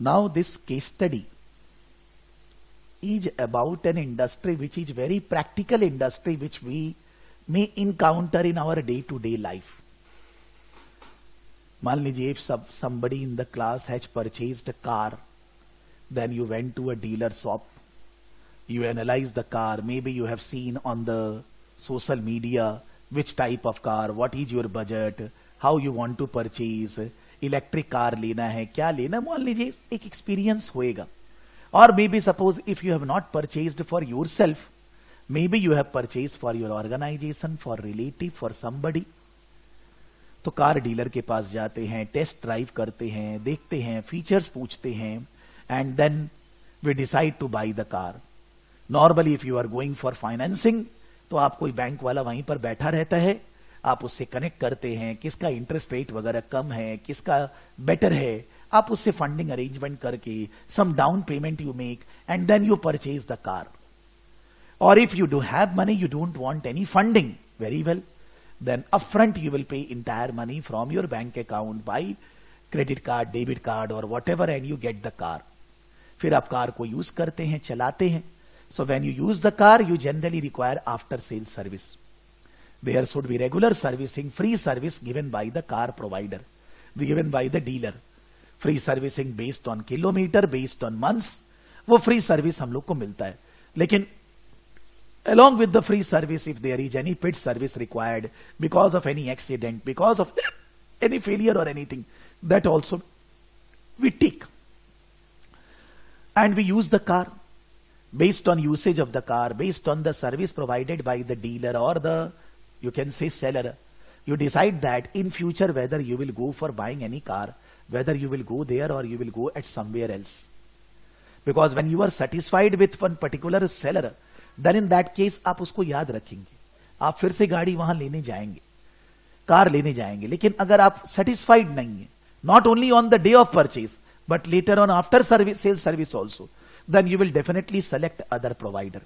Now this case study is about an industry which is very practical industry which we may encounter in our day-to-day life. मान लीजिए if somebody in the class has purchased a car, then you went to a dealer shop, you analyze the car, maybe you have seen on the social media which type of car, what is your budget, how you want to purchase, electric car लेना है क्या लेना, मान लीजिए एक experience होएगा. और may be suppose if you have not purchased for yourself, maybe you have purchase for your organisation, for relative, for somebody. तो कार डीलर के पास जाते हैं, टेस्ट ड्राइव करते हैं, देखते हैं, फीचर्स पूछते हैं, and then we decide to buy the car. Normally if you are going for financing, तो आप कोई बैंक वाला वहीं पर बैठा रहता है, आप उससे कनेक्ट करते हैं, किसका इंटरेस्ट रेट वगैरह कम है, किसका बेटर है, आप उससे फंडिंग अरेंजमेंट करके sum down payment you make and then you purchase the car. और if you do have money, you don't want any funding, very well, then upfront you will pay entire money from your bank account by credit card, debit card or whatever, and you get the car. फिर आप car को use करते हैं, चलाते हैं. So when you use the car, you generally require after sales service. There should be regular servicing, free service given by the car provider, given by the dealer. Free servicing based on kilometer, based on months, वो free service हम लोग को मिलता है. लेकिन along with the free service, if there is any paid service required because of any accident, because of any failure or anything, that also we take. And we use the car based on usage of the car, based on the service provided by the dealer or the, you can say, seller. You decide that in future whether you will go for buying any car, whether you will go there or you will go at somewhere else. Because when you are satisfied with one particular seller, then in that case आप उसको याद रखेंगे, आप फिर से गाड़ी वहां लेने जाएंगे, कार लेने जाएंगे. लेकिन अगर आप सेटिस्फाइड नहीं है, not only on the day of purchase but later on after service, sale service also, then you will definitely select other provider.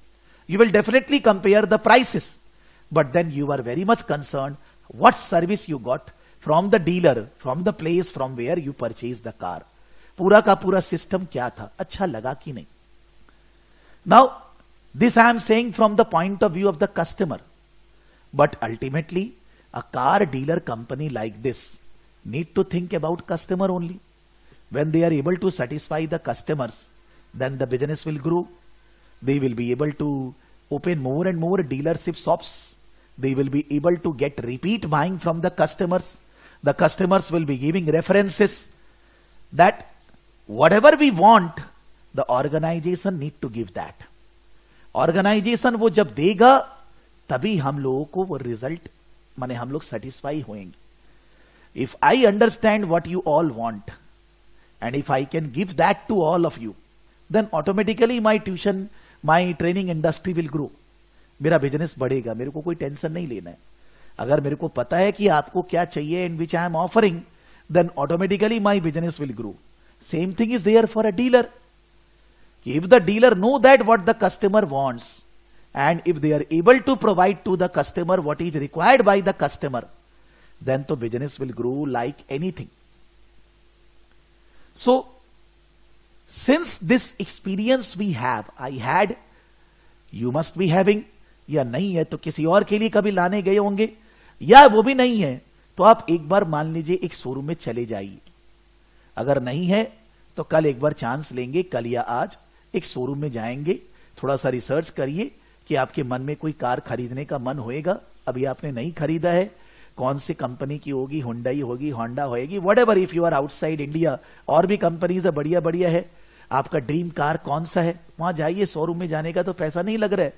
You will definitely compare the prices, but then you are very much concerned what service you got from the dealer, from the place from where you purchased the car. पूरा का पूरा system क्या था, अच्छा लगा कि नहीं. Now this I am saying from the point of view of the customer, but ultimately a car dealer company like this need to think about customer only. When they are able to satisfy the customers, then the business will grow. They will be able to open more and more dealership shops. They will be able to get repeat buying from the customers. The customers will be giving references that whatever we want, the organization need to give that. Organisation वो जब देगा तभी हम लोगों को वो result, माने हम लोग सेटिस्फाई होंगे. If I understand what you all want and if I can give that to all of you, then automatically my tuition, my training industry will grow. मेरा बिजनेस बढ़ेगा, मेरे को कोई टेंशन नहीं लेना है. अगर मेरे को पता है कि आपको क्या चाहिए and which I am offering, then automatically my business will grow. Same thing is there for a dealer. If the dealer know that what the customer wants, and if they are able to provide to the customer what is required by the customer, then the business will grow like anything. So, since this experience we have, I had, you must be having, या नहीं है तो किसी और के लिए कभी लाने गए होंगे, या वो भी नहीं है तो आप एक बार मान लीजिए एक शोरूम में चले जाइए. अगर नहीं है तो कल एक बार चांस लेंगे, कल या आज एक शोरूम में जाएंगे, थोड़ा सा रिसर्च करिए कि आपके मन में कोई कार खरीदने का मन होएगा. अभी आपने नहीं खरीदा है, कौन सी कंपनी की होगी, हुंडई होगी, होंडा होगी, whatever. If you are outside India, और भी कंपनीज है, बढ़िया बढ़िया है. आपका ड्रीम कार कौन सा है, वहां जाइए. शोरूम में जाने का तो पैसा नहीं लग रहा है.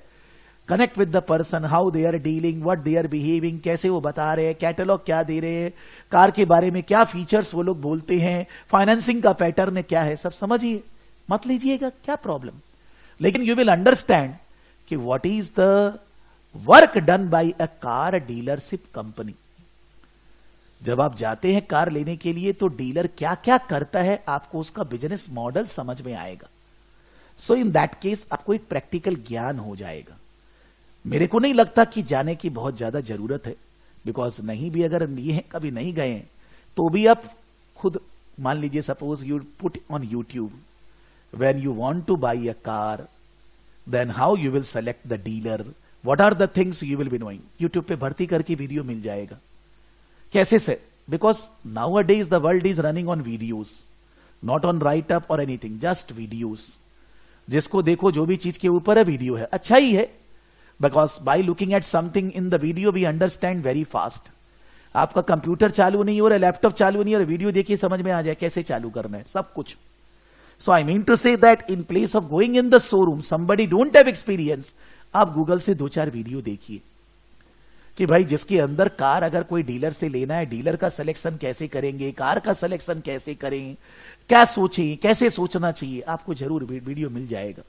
Connect with the person, how they are dealing, what they are behaving, कैसे वो बता रहे हैं, कैटलॉग क्या दे रहे हैं, कार के बारे में क्या फीचर्स वो लोग बोलते हैं, फाइनेंसिंग का पैटर्न क्या है, सब समझिए. मत लीजिएगा, क्या प्रॉब्लम. लेकिन यू विल अंडरस्टैंड कि what is the work done by a car dealership company. जब आप जाते हैं कार लेने के लिए तो डीलर क्या क्या करता है, आपको उसका बिजनेस मॉडल समझ में आएगा. सो इन दैट केस आपको एक प्रैक्टिकल ज्ञान हो जाएगा. मेरे को नहीं लगता कि जाने की बहुत ज्यादा जरूरत है, बिकॉज नहीं भी अगर लिए हैं, कभी नहीं गए हैं, तो भी आप खुद मान लीजिए suppose you put on YouTube, when you want to buy a car, then how you will select the dealer, what are the things you will be knowing. YouTube पे भर्ती करके वीडियो मिल जाएगा कैसे से, because nowadays the world is running on videos, not on write up और anything, just videos. जिसको देखो जो भी चीज के ऊपर है वीडियो है, अच्छा ही है, because by looking at something in the video we understand very fast. आपका कंप्यूटर चालू नहीं हो रहा, लैपटॉप चालू नहीं हो रहा, वीडियो देखिए समझ में आ जाए कैसे चालू करना है सब कुछ। So I mean to say that in place of going in the showroom, somebody don't have experience, आप गूगल से 2-4 वीडियो देखिए कि भाई जिसके अंदर कार अगर कोई डीलर से लेना है, डीलर का सिलेक्शन कैसे करेंगे, कार का सिलेक्शन कैसे करें, क्या सोचें, कैसे सोचना चाहिए, आपको जरूर वीडियो मिल जाएगा।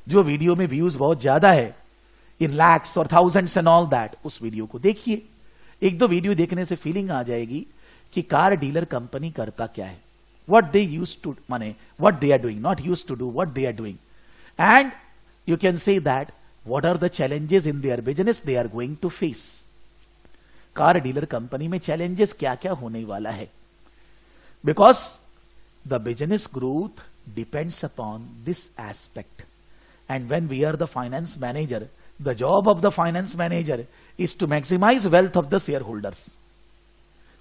जो वीडियो में व्यूज बहुत ज्यादा है, इन लैक्स और थाउजेंड्स एंड ऑल दैट, उस वीडियो को देखिए। 1-2 वीडियो देखने से फीलिंग आ जाएगी कि कार डीलर कंपनी करता क्या है, व्हाट दे यूज टू, माने what they are doing, not use to do, what they are doing, and you can say that what are the challenges in their business they are going to face. Car dealer company में challenges क्या क्या होने वाला है, because the business growth depends upon this aspect. And when we are the finance manager, the job of the finance manager is to maximize wealth of the shareholders.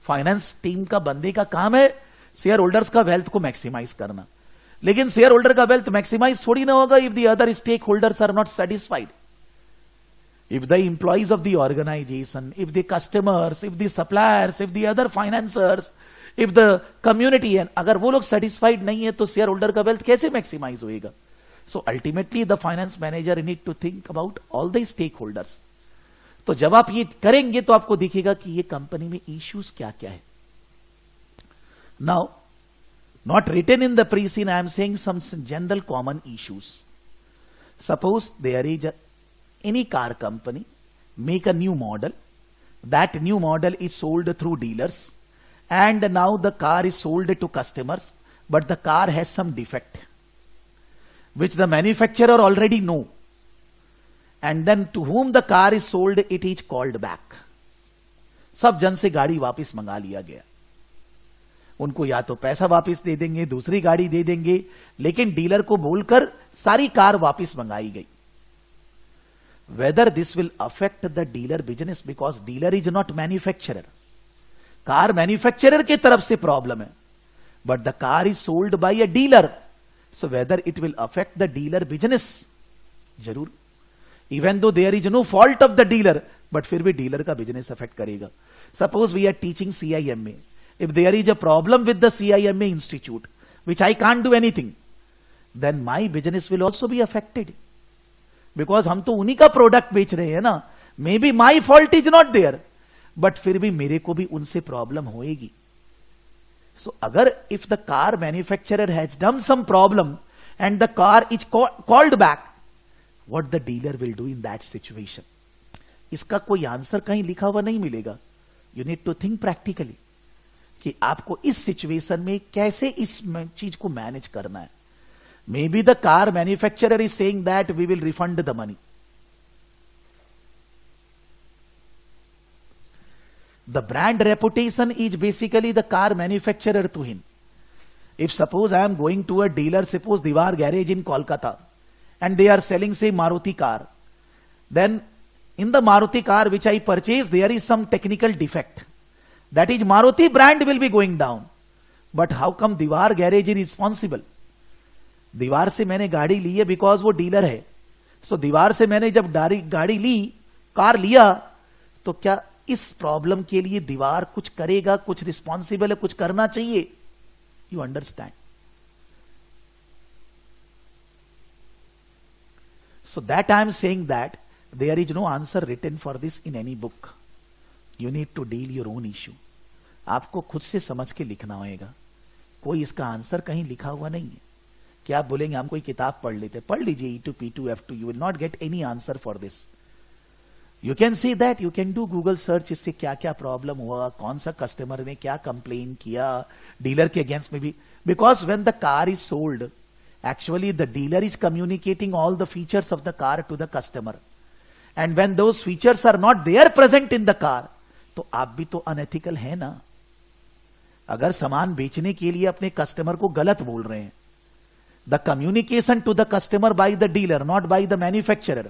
Finance team का बंदे का काम है शेयर होल्डर्स का wealth को maximise करना, लेकिन shareholder का वेल्थ मैक्सिमाइज थोड़ी ना होगा if the other stakeholders are not satisfied, if the employees of the organisation, if the customers, if the suppliers, if the other financers, if the community, अगर वो लोग satisfied नहीं है तो शेयर होल्डर का वेल्थ कैसे maximise होएगा। So ultimately the finance manager need to think about all the stakeholders. तो जब आप ये करेंगे तो आपको दिखेगा कि ये कंपनी में इश्यूज क्या क्या है। Now, not written in the pre-scene, I am saying some general common issues. Suppose there is any car company make a new model. That new model is sold through dealers, and now the car is sold to customers, but the car has some defect which the manufacturer already know, and then to whom the car is sold it is called back. सब जन से गाड़ी वापस मंगा लिया गया, उनको या तो पैसा वापस दे देंगे, दूसरी गाड़ी दे देंगे, लेकिन डीलर को बोलकर सारी कार वापस मंगाई गई। Whether this will affect the dealer business, because dealer is not manufacturer, car manufacturer के तरफ से प्रॉब्लम है, but the car is sold by a dealer. So whether it will affect the dealer business, जरूर, even though there is no fault of the dealer, but फिर भी dealer का business affect करेगा। Suppose we are teaching CIMA, if there is a problem with the CIMA institute, which I can't do anything, then my business will also be affected, because हम तो उन्हीं का product बेच रहे हैं ना, maybe my fault is not there, but फिर भी मेरे को भी उनसे प्रॉब्लम होएगी। So, agar if the car manufacturer has done some problem and the car is called back, what the dealer will do in that situation? इसका कोई answer कहीं लिखा हुआ नहीं मिलेगा। You need to think practically कि आपको इस सिचुएशन में कैसे इस चीज को मैनेज करना है। May be the car manufacturer is saying that we will refund the money. The brand reputation is basically the car manufacturer to him. If suppose I am going to a dealer, suppose Diwar garage in Kolkata, and they are selling say Maruti car, then in the Maruti car which I purchase there is some technical defect, that is Maruti brand will be going down, but how come Diwar garage is responsible? दीवार से मैंने गाड़ी ली है because वो dealer है। सो दीवार से मैंने जब गाड़ी ली, कार लिया, तो क्या इस प्रॉब्लम के लिए दीवार कुछ करेगा, कुछ रिस्पॉन्सिबल है, कुछ करना चाहिए? You understand? So that I am saying that there is no answer written for this in any book. You need to deal your own issue. आपको खुद से समझ के लिखना होगा, कोई इसका आंसर कहीं लिखा हुआ नहीं है। क्या आप बोलेंगे हम कोई किताब पढ़ लेते? पढ़ लीजिए E2 P2 F2, you will not get any answer for this. You can see that, you can do Google search, इससे क्या क्या प्रॉब्लम हुआ, कौन सा कस्टमर ने क्या कंप्लेन किया डीलर के अगेंस्ट में भी। Because when the car is sold, actually the dealer is communicating all the features of the car to the customer, and when those features are not there present in the car, तो आप भी तो unethical है ना। अगर सामान बेचने के लिए अपने कस्टमर को गलत बोल रहे हैं, the communication to the customer by the dealer, not by the manufacturer.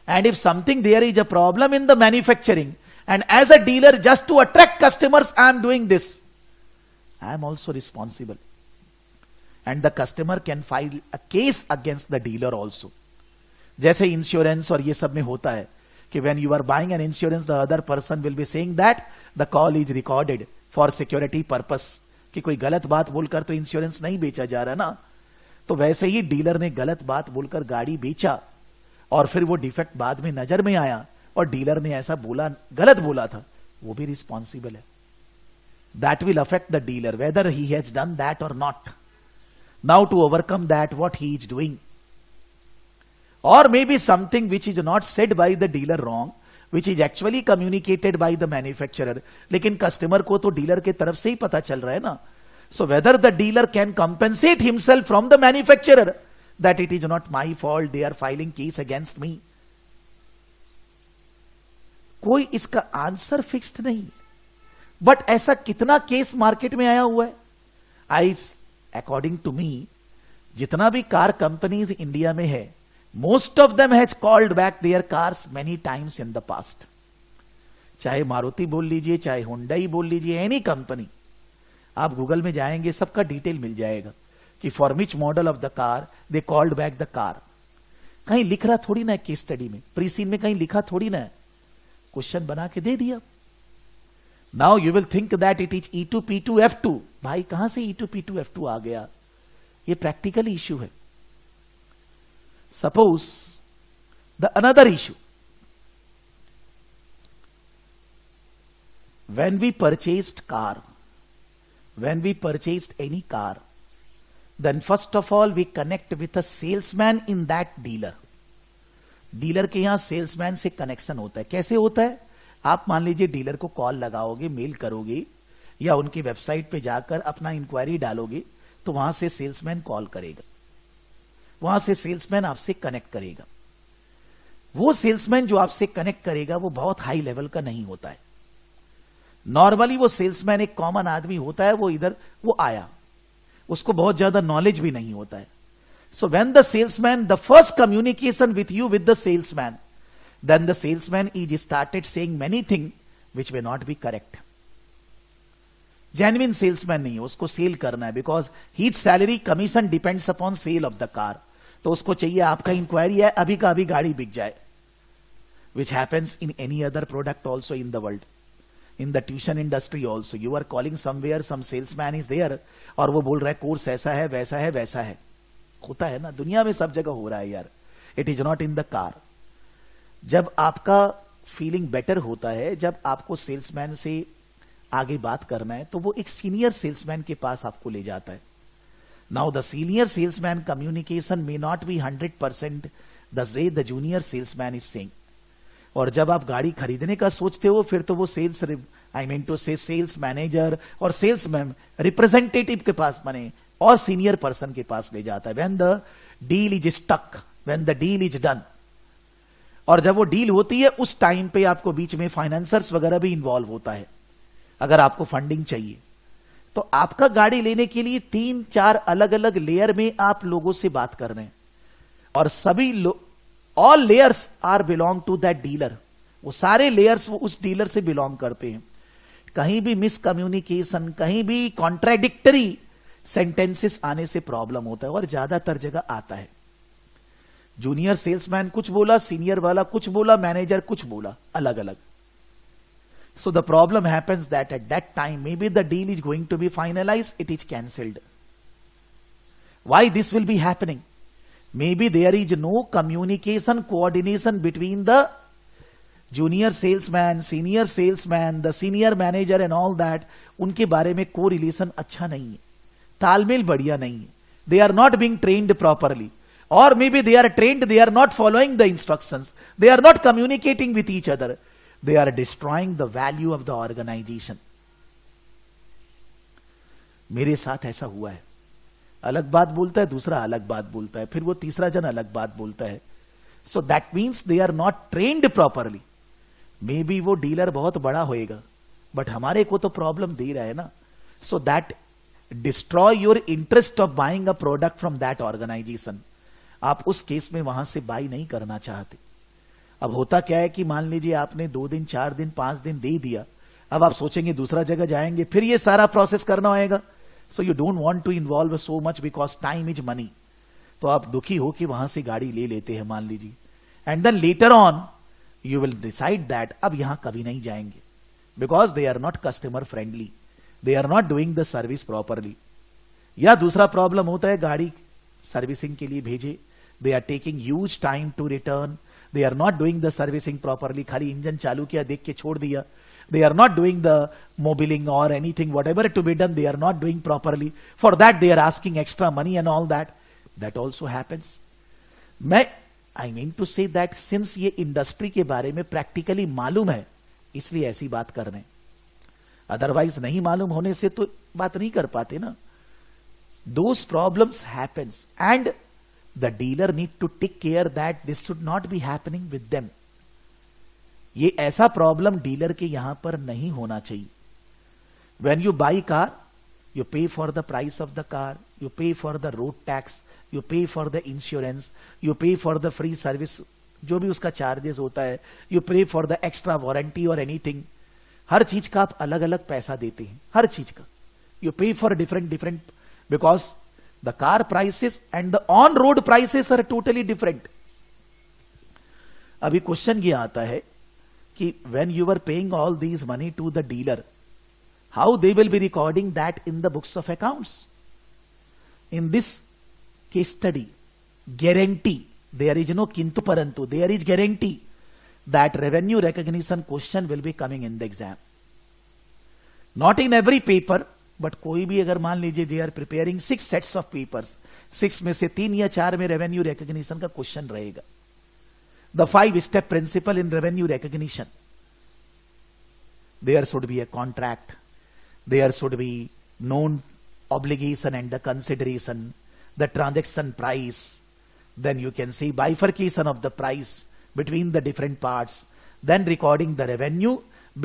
And if something there is a problem in the manufacturing, and as a dealer, just to attract customers, I am doing this, I am also responsible. And the customer can file a case against the dealer also. जैसे insurance और ये सब में होता है कि when you are buying an insurance, the other person will be saying that the call is recorded for security purpose. कि कोई गलत बात बोलकर तो इंश्योरेंस नहीं बेचा जा रहा ना. तो वैसे ही डीलर ने गलत बात बोलकर गाड़ी बेचा और फिर वो डिफेक्ट बाद में नजर में आया और डीलर ने ऐसा बोला, गलत बोला था, वो भी रिस्पॉन्सिबल है. That will affect the dealer whether he has done that or not. Now to overcome that what he is doing, or may be something which is not said by the dealer wrong, which is actually communicated by the manufacturer, लेकिन customer को तो dealer के तरफ से ही पता चल रहा है ना. So whether the dealer can compensate himself from the manufacturer that it is not my fault, they are filing case against me. कोई इसका आंसर फिक्स्ड नहीं. बट ऐसा कितना केस मार्केट में आया हुआ है. आई अकॉर्डिंग टू मी, जितना भी कार कंपनीज इंडिया में है, most of them has called back their cars many times in the past. चाहे मारुति बोल लीजिए, चाहे हुंडई बोल लीजिए, एनी कंपनी, आप गूगल में जाएंगे सबका डिटेल मिल जाएगा कि for which model of the car they called back the car. कहीं लिख रहा थोड़ी ना है केस स्टडी में, प्रीसीन में कहीं लिखा थोड़ी ना है, क्वेश्चन बना के दे दिया. Now you will think that it is E2 P2 F2. भाई कहां से E2 P2 F2 आ गया? ये प्रैक्टिकल इश्यू है. Suppose the another issue, when we purchased car, when we purchased any car, then first of all we connect with a salesman in that dealer. Dealer के यहां salesman से connection होता है. कैसे होता है? आप मान लीजिए डीलर को कॉल लगाओगे, मेल करोगे या उनकी वेबसाइट पे जाकर अपना इंक्वायरी डालोगे, तो वहां से सेल्समैन कॉल करेगा, वहां से सेल्समैन आपसे कनेक्ट करेगा. वो सेल्समैन जो आपसे कनेक्ट करेगा वो बहुत हाई लेवल का नहीं होता है. नॉर्मली वो सेल्समैन एक कॉमन आदमी होता है, वो इधर वो आया, उसको बहुत ज्यादा नॉलेज भी नहीं होता है. So when the salesman, the first communication with you with the salesman, then the salesman is started saying many thing which may not be correct. Genuine salesman नहीं है, उसको सेल करना है, because his salary commission depends upon sale of the car. तो उसको चाहिए आपका inquiry है, अभी का अभी गाड़ी बिक जाए, which happens in any other product also in the world. In the tuition industry also you are calling somewhere, some salesman is there और वो बोल रहा है कोर्स ऐसा है, वैसा है, वैसा है. होता है ना, दुनिया में सब जगह हो रहा है यार. It is not in the car. जब आपका फीलिंग बेटर होता है, जब आपको सेल्समैन से आगे बात करना है, तो वो एक सीनियर सेल्समैन के पास आपको ले जाता है. Now the senior salesman communication may not B 100% the way the junior salesman is saying. और जब आप गाड़ी खरीदने का सोचते हो, फिर तो वो सेल्स, आई मीन टू से सेल्स मैनेजर और सेल्स मैम रिप्रेजेंटेटिव के पास बने और सीनियर पर्सन के पास ले जाता है. When the deal is stuck, when the deal is done. और जब वो डील होती है उस टाइम पे आपको बीच में फाइनेंसर्स वगैरह भी इन्वॉल्व होता है. अगर आपको फंडिंग चाहिए तो आपका गाड़ी लेने के लिए 3-4 अलग अलग लेयर में आप लोगों से बात कर रहे हैं, और सभी all layers are belong to that dealer. वो सारे लेयर्स वो उस डीलर से बिलोंग करते हैं. कहीं भी मिसकम्युनिकेशन, कहीं भी कॉन्ट्राडिक्टरी सेंटेंसेस आने से प्रॉब्लम होता है, और ज्यादातर जगह आता है. जूनियर सेल्समैन कुछ बोला, सीनियर वाला कुछ बोला, मैनेजर कुछ बोला, अलग अलग. So the problem happens that at that time maybe the deal is going to be finalized, it is cancelled. Why this will be happening? Maybe there is no communication, coordination between the junior salesman, senior salesman, the senior manager and all that. उनके बारे में co-relation अच्छा नहीं है, तालमेल बढ़िया नहीं है. They are not being trained properly. Or maybe they are trained, they are not following the instructions. They are not communicating with each other. They are destroying the value of the organization. मेरे साथ ऐसा हुआ है. अलग बात बोलता है, दूसरा अलग बात बोलता है, फिर वो तीसरा जन अलग बात बोलता है. So that means they are not trained properly. Maybe वो डीलर बहुत बड़ा होएगा, बट हमारे को तो प्रॉब्लम दे रहा है ना. So that destroy your interest of buying a product from that organization. आप उस केस में वहां से बाई नहीं करना चाहते. अब होता क्या है कि मान लीजिए आपने 2 दिन 4 दिन 5 दिन दे दिया, अब आप सोचेंगे दूसरा जगह जाएंगे, फिर ये सारा प्रोसेस करना होगा. So you don't want to involve so much because time is money. तो आप दुखी हो कि वहां से गाड़ी ले लेते हैं मान लीजिए, and then later on you will decide that अब यहां कभी नहीं जाएंगे because they are not customer friendly, they are not doing the service properly. या दूसरा प्रॉब्लम होता है गाड़ी सर्विसिंग के लिए भेजे, they are taking huge time to return, they are not doing the servicing properly, खाली इंजन चालू किया देख के छोड़ दिया. They are not doing the mobiling or anything, whatever to be done, they are not doing properly. For that, they are asking extra money and all that. That also happens. I mean to say that since ये industry के बारे में practically मालूम है, इसलिए ऐसी बात कर रहे हैं. Otherwise नहीं मालूम होने से तो बात नहीं कर पाते ना. Those problems happens and the dealer need to take care that this should not be happening with them. ये ऐसा प्रॉब्लम डीलर के यहां पर नहीं होना चाहिए. When you buy car, you pay for the price of the car, you pay for the road tax, you pay for the insurance, you pay for the free service, जो भी उसका charges होता है, you pay for the extra warranty or anything. हर चीज का आप अलग अलग पैसा देते हैं, हर चीज का. You pay for different because the car prices and the on road prices are totally different. अभी क्वेश्चन ये आता है कि when you were paying all these money to the dealer, how they will be recording that in the books of accounts? In this case study, guarantee, there is no kintu parantu, there is guarantee that revenue recognition question will be coming in the exam. Not in every paper, but कोई भी अगर मान लीजिए they are preparing 6 sets of papers, 6 में से 3 या 4 में revenue recognition का क्वेश्चन रहेगा. The 5-step principle in revenue recognition. There should be a contract. There should be known obligation and the consideration, the transaction price. Then you can see bifurcation of the price between the different parts. Then recording the revenue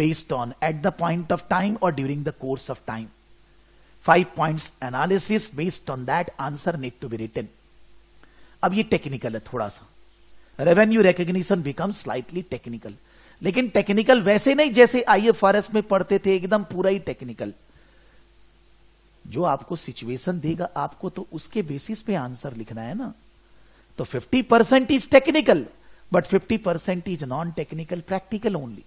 based on at the point of time or during the course of time. 5 points analysis based on that answer need to be written. अब ये technical है थोड़ा सा. Revenue recognition become slightly technical, लेकिन technical वैसे नहीं जैसे IFRS में पढ़ते थे एकदम पूरा ही टेक्निकल. जो आपको सिचुएशन देगा आपको तो उसके बेसिस पे आंसर लिखना है ना. तो 50% is technical but 50% is non technical, practical only.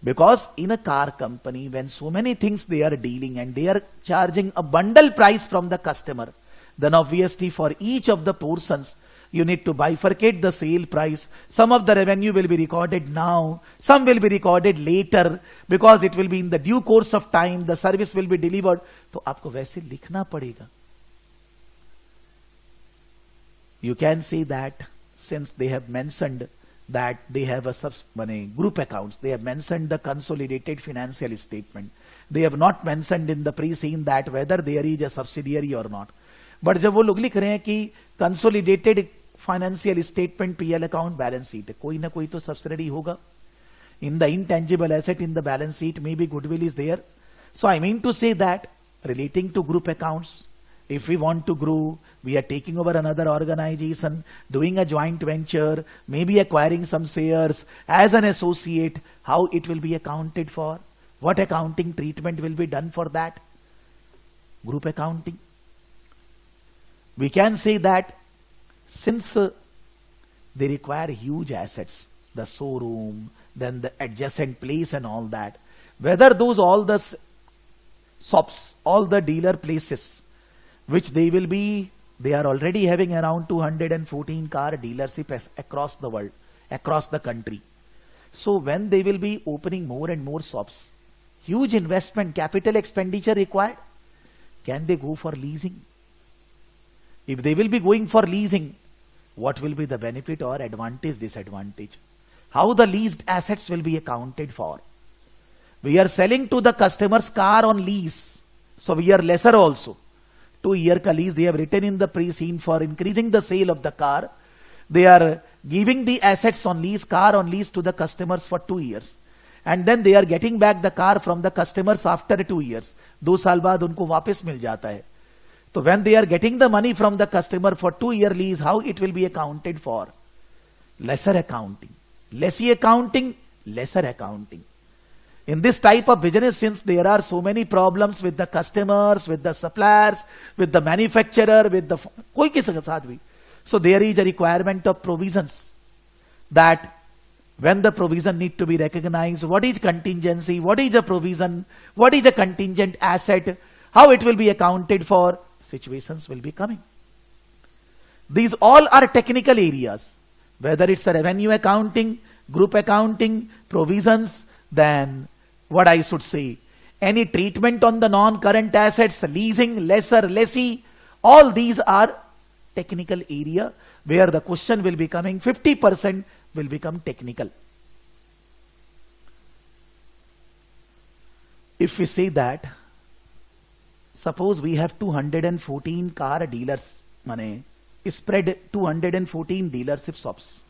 Because in a car company, when so many things they are dealing and they are charging a bundle price from the customer, then obviously for each of the portions, you need to bifurcate the sale price. Some of the revenue will be recorded now, some will be recorded later, because it will be in the due course of time, the service will be delivered. तो आपको वैसे लिखना पड़ेगा. You can say that since they have mentioned that they have a group accounts, they have mentioned the consolidated financial statement. They have not mentioned in the pre-scene that whether there is a subsidiary or not. But जब वो लोग लिख रहे हैं कि consolidated financial statement, PL account, balance sheet, कोई ना कोई तो subsidiary होगा. In the intangible asset in the balance sheet, maybe goodwill is there. So I mean to say that relating to group accounts, if we want to grow, we are taking over another organization, doing a joint venture, maybe acquiring some shares as an associate, how it will be accounted for, what accounting treatment will be done for that. Group accounting. We can say that since they require huge assets, the showroom, then the adjacent place and all that, whether those all the shops, all the dealer places, which they will be, they are already having around 214 car dealerships across the world, across the country. So when they will be opening more and more shops, huge investment, capital expenditure required, can they go for leasing? If they will be going for leasing, what will be the benefit or advantage, disadvantage? How the leased assets will be accounted for? We are selling to the customers car on lease, so we are lesser also. 2-year ka lease they have written in the pre-scene for increasing the sale of the car. They are giving the assets on lease, car on lease to the customers for 2 years. and then they are getting back the car from the customers after 2 years. 2 साल बाद उनको वापस मिल जाता है. So when they are getting the money from the customer for 2-year lease, how it will be accounted for? Lesser accounting. Lessee accounting, lesser accounting. In this type of business, since there are so many problems with the customers, with the suppliers, with the manufacturer, with the कोई किसी के साथ भी, so there is a requirement of provisions that when the provision need to be recognized, what is contingency, what is a provision, what is a contingent asset, how it will be accounted for, situations will be coming. These all are technical areas, whether it's a revenue accounting, group accounting, provisions, then what I should say, any treatment on the non-current assets, leasing, lesser, lessee, all these are technical area where the question will be coming, 50% will become technical. If we say that, suppose we have 214 car dealers, money spread 214 dealership shops.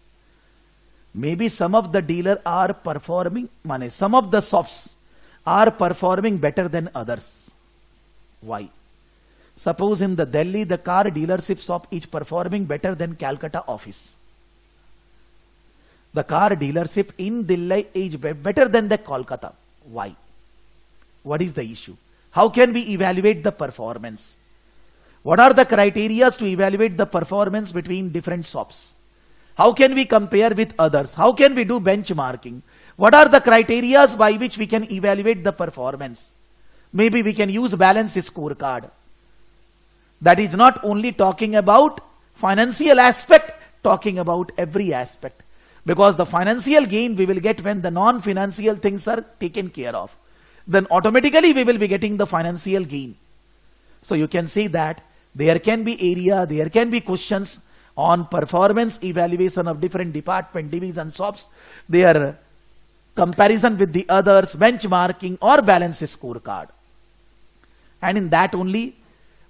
Maybe some of the dealer are performing, some of the shops are performing better than others. Why? Suppose in the Delhi, the car dealership shop is performing better than Calcutta office. The car dealership in Delhi is better than the Kolkata. Why? What is the issue? How can we evaluate the performance? What are the criteria to evaluate the performance between different shops? How can we compare with others? How can we do benchmarking? What are the criteria by which we can evaluate the performance? Maybe we can use balance scorecard. That is not only talking about financial aspect, talking about every aspect. Because the financial gain we will get when the non-financial things are taken care of. Then automatically we will be getting the financial gain. So you can see that there can be area, there can be questions on performance evaluation of different department, division, shops, their comparison with the others, benchmarking or balance scorecard. And in that only,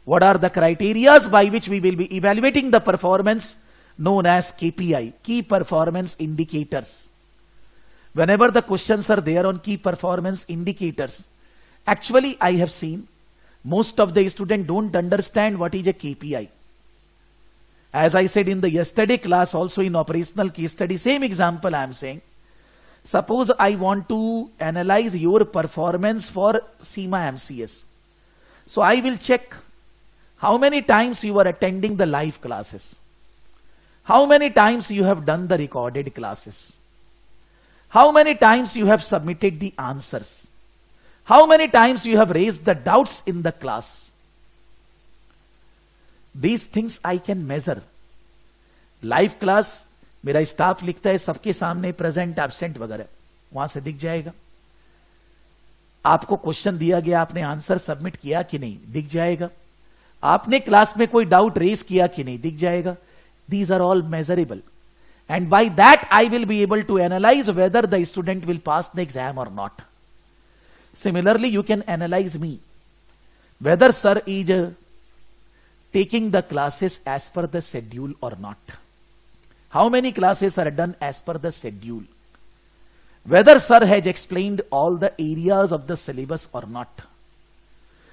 what are the criteria by which we will be evaluating the performance, known as KPI, key performance indicators. Whenever the questions are there on key performance indicators, actually I have seen most of the students don't understand what is a KPI. As I said in the yesterday class, also in operational case study, same example I am saying. Suppose I want to analyze your performance for SEMA MCS. So I will check how many times you are attending the live classes. How many times you have done the recorded classes. How many times you have submitted the answers. How many times you have raised the doubts in the class. These things I can measure. Live class मेरा staff लिखता है सबके सामने present absent वगैरह, वहां से दिख जाएगा. आपको क्वेश्चन दिया गया, आपने आंसर सबमिट किया कि नहीं, दिख जाएगा. आपने क्लास में कोई डाउट रेज किया कि नहीं, दिख जाएगा. These are all measurable. And by that I will be able to analyze whether the student will pass the exam or not. Similarly, you can analyze me. Whether sir is taking the classes as per the schedule or not. How many classes are done as per the schedule? Whether sir has explained all the areas of the syllabus or not.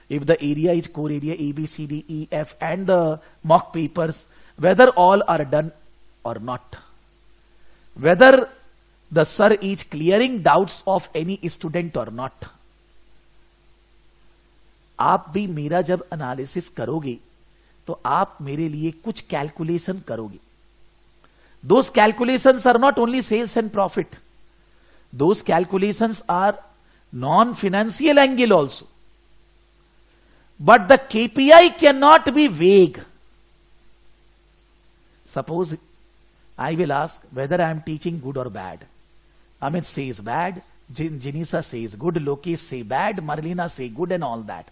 If the area is core area A, B, C, D, E, F and the mock papers, whether all are done or not. Whether the sir is clearing doubts of any student or not. आप भी मेरा जब analysis करोगे तो आप मेरे लिए कुछ कैलकुलेशन करोगे. Those calculations are not only sales and profit. Those calculations are non-financial angle also. But the KPI cannot be vague. Suppose I will ask whether I am teaching good or bad. Amit says bad, Janisa says good, Lokesh say bad, Marlena say good and all that.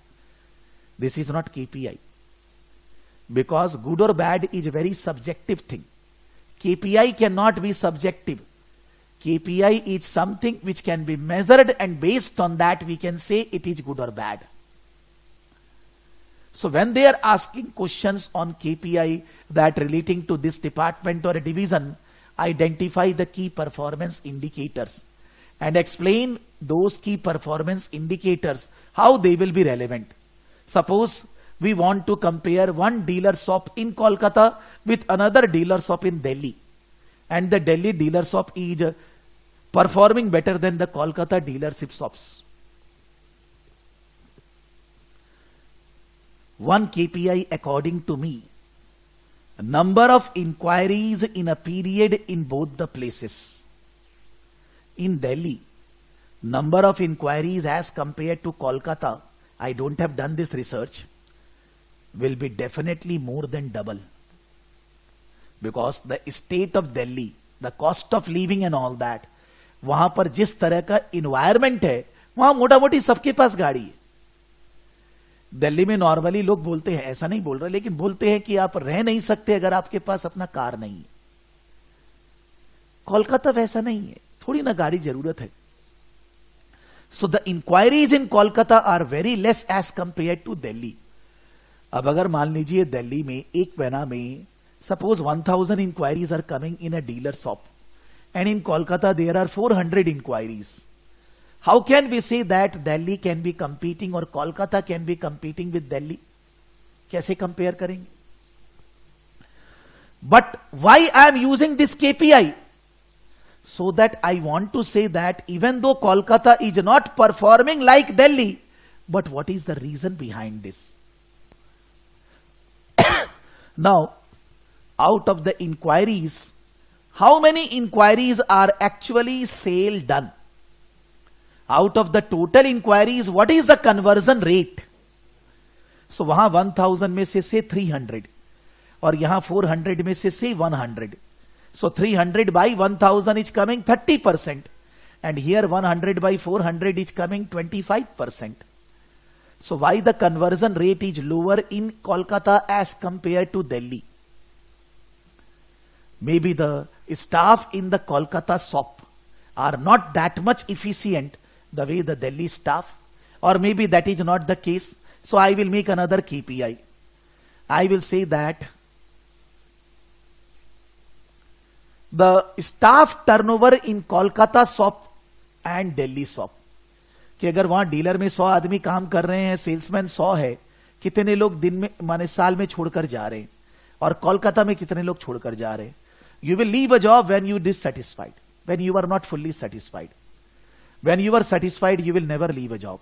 This is not KPI. Because good or bad is a very subjective thing. KPI cannot be subjective. KPI is something which can be measured and based on that we can say it is good or bad. So when they are asking questions on KPI that relating to this department or a division, identify the key performance indicators and explain those key performance indicators, how they will be relevant. Suppose we want to compare one dealer shop in Kolkata with another dealer shop in Delhi, and the Delhi dealer shop is performing better than the Kolkata dealership shops. One KPI according to me, number of inquiries in a period in both the places. In Delhi, number of inquiries as compared to Kolkata, I don't have done this research, will be definitely more than double. Because the state of Delhi, the cost of living and all that, वहां पर जिस तरह का environment है, वहां मोटा मोटी सबके पास गाड़ी है. दिल्ली में नॉर्मली लोग बोलते हैं, ऐसा नहीं बोल रहे, लेकिन बोलते हैं कि आप रह नहीं सकते अगर आपके पास अपना कार नहीं है. कोलकाता वैसा नहीं है, थोड़ी ना गाड़ी जरूरत है. So the enquiries in Kolkata are very less as compare to Delhi. अब अगर मान लीजिए दिल्ली में एक महीना में suppose 1000 enquiries are coming in a dealer shop, and in Kolkata there are 400 enquiries. How can we say that Delhi can be competing or Kolkata can be competing with Delhi? कैसे compare करेंगे? But why I am using this KPI? So that I want to say that even though Kolkata is not performing like Delhi, but what is the reason behind this? Now, out of the inquiries, how many inquiries are actually sale done? Out of the total inquiries, what is the conversion rate? So वहां 1000 में से 300 और यहां 400 में से 100. So 300 by 1000 is coming 30%, and here 100 by 400 is coming 25%. So why the conversion rate is lower in Kolkata as compared to Delhi? Maybe the staff in the Kolkata shop are not that much efficient the way the Delhi staff, or maybe that is not the case. So I will make another KPI. I will say that the staff turnover in Kolkata shop and Delhi shop, कि अगर वहां dealer में 100 आदमी काम कर रहे हैं, salesman 100 है, कितने लोग दिन में माने साल में छोड़कर जा रहे हैं, और कोलकाता में कितने लोग छोड़कर जा रहे हैं. You will leave a job when you dissatisfied, when you are not fully satisfied. When you are satisfied you will never leave a job.